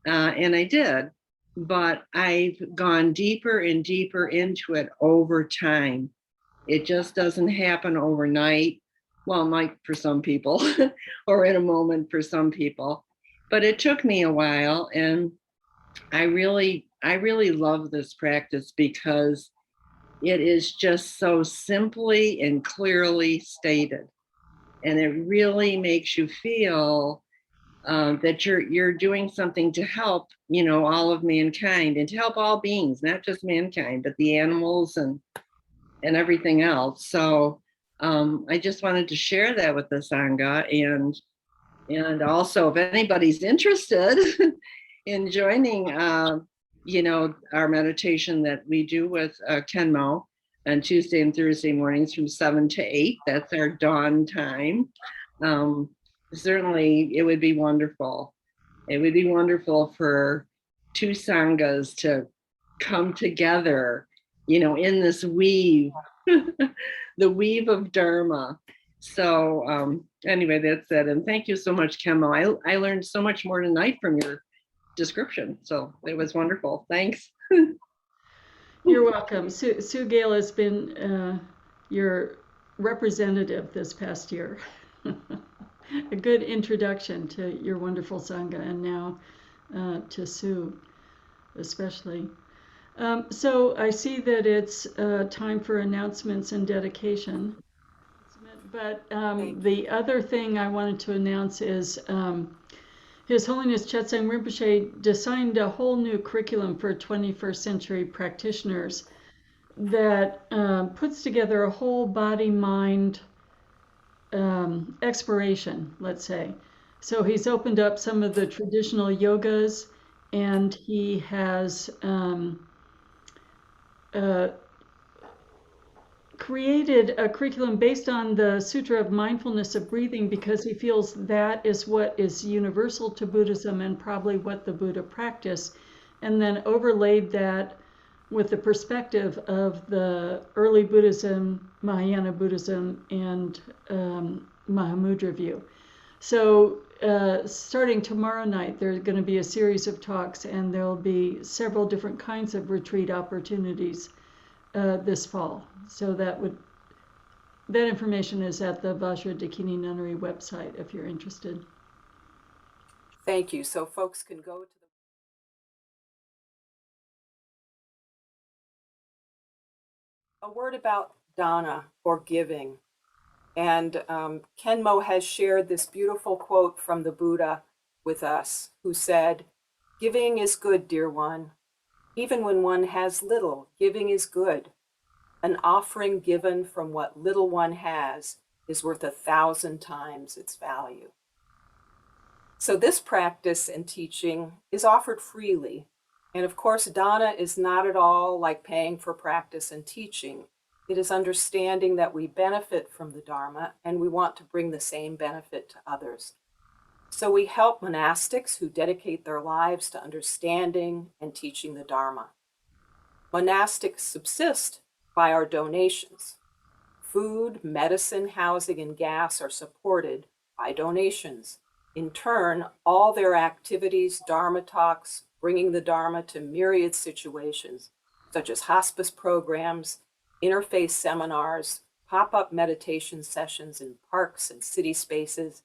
Speaker 9: And I did. But I've gone deeper and deeper into it over time. It just doesn't happen overnight. Well, it might for some people or in a moment for some people. But it took me a while. And I really love this practice because it is just so simply and clearly stated. And it really makes you feel that you're doing something to help, all of mankind, and to help all beings, not just mankind, but the animals and everything else. So I just wanted to share that with the Sangha, and also if anybody's interested in joining, our meditation that we do with Khenmo on Tuesday and Thursday mornings from 7 to 8. That's our dawn time. Certainly, it would be wonderful. It would be wonderful for two sanghas to come together, in this weave, the weave of Dharma. So anyway, that's it. And thank you so much, Khenmo. I learned so much more tonight from your description. So it was wonderful. Thanks.
Speaker 2: You're welcome. Sue Gale has been your representative this past year. A good introduction to your wonderful Sangha, and now to Sue especially. So I see that it's time for announcements and dedication. But the other thing I wanted to announce is His Holiness Chetsang Rinpoche designed a whole new curriculum for 21st century practitioners that puts together a whole body-mind exploration, let's say. So he's opened up some of the traditional yogas, and he has created a curriculum based on the Sutra of Mindfulness of Breathing, because he feels that is what is universal to Buddhism and probably what the Buddha practiced, and then overlaid that with the perspective of the early Buddhism, Mahayana Buddhism, and Mahamudra view. So starting tomorrow night, there's going to be a series of talks, and there will be several different kinds of retreat opportunities this fall. So that information is at the Vajra Dakini Nunnery website if you're interested.
Speaker 1: Thank you. So folks can go to a word about dana, or giving. And Khenmo has shared this beautiful quote from the Buddha with us, who said, "Giving is good, dear one. Even when one has little, giving is good. An offering given from what little one has is worth 1,000 times its value." So this practice and teaching is offered freely. And of course, dana is not at all like paying for practice and teaching. It is understanding that we benefit from the Dharma and we want to bring the same benefit to others. So we help monastics who dedicate their lives to understanding and teaching the Dharma. Monastics subsist by our donations. Food, medicine, housing, and gas are supported by donations. In turn, all their activities, Dharma talks, bringing the Dharma to myriad situations, such as hospice programs, interfaith seminars, pop-up meditation sessions in parks and city spaces,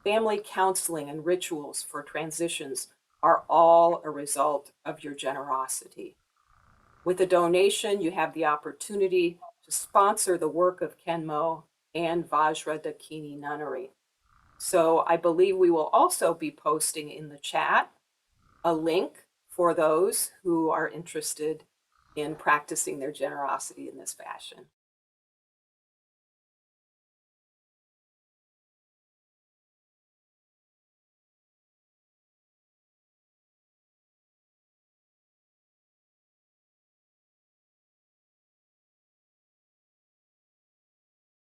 Speaker 1: family counseling and rituals for transitions, are all a result of your generosity. With a donation, you have the opportunity to sponsor the work of Khenmo and Vajra Dakini Nunnery. So I believe we will also be posting in the chat a link for those who are interested in practicing their generosity in this fashion.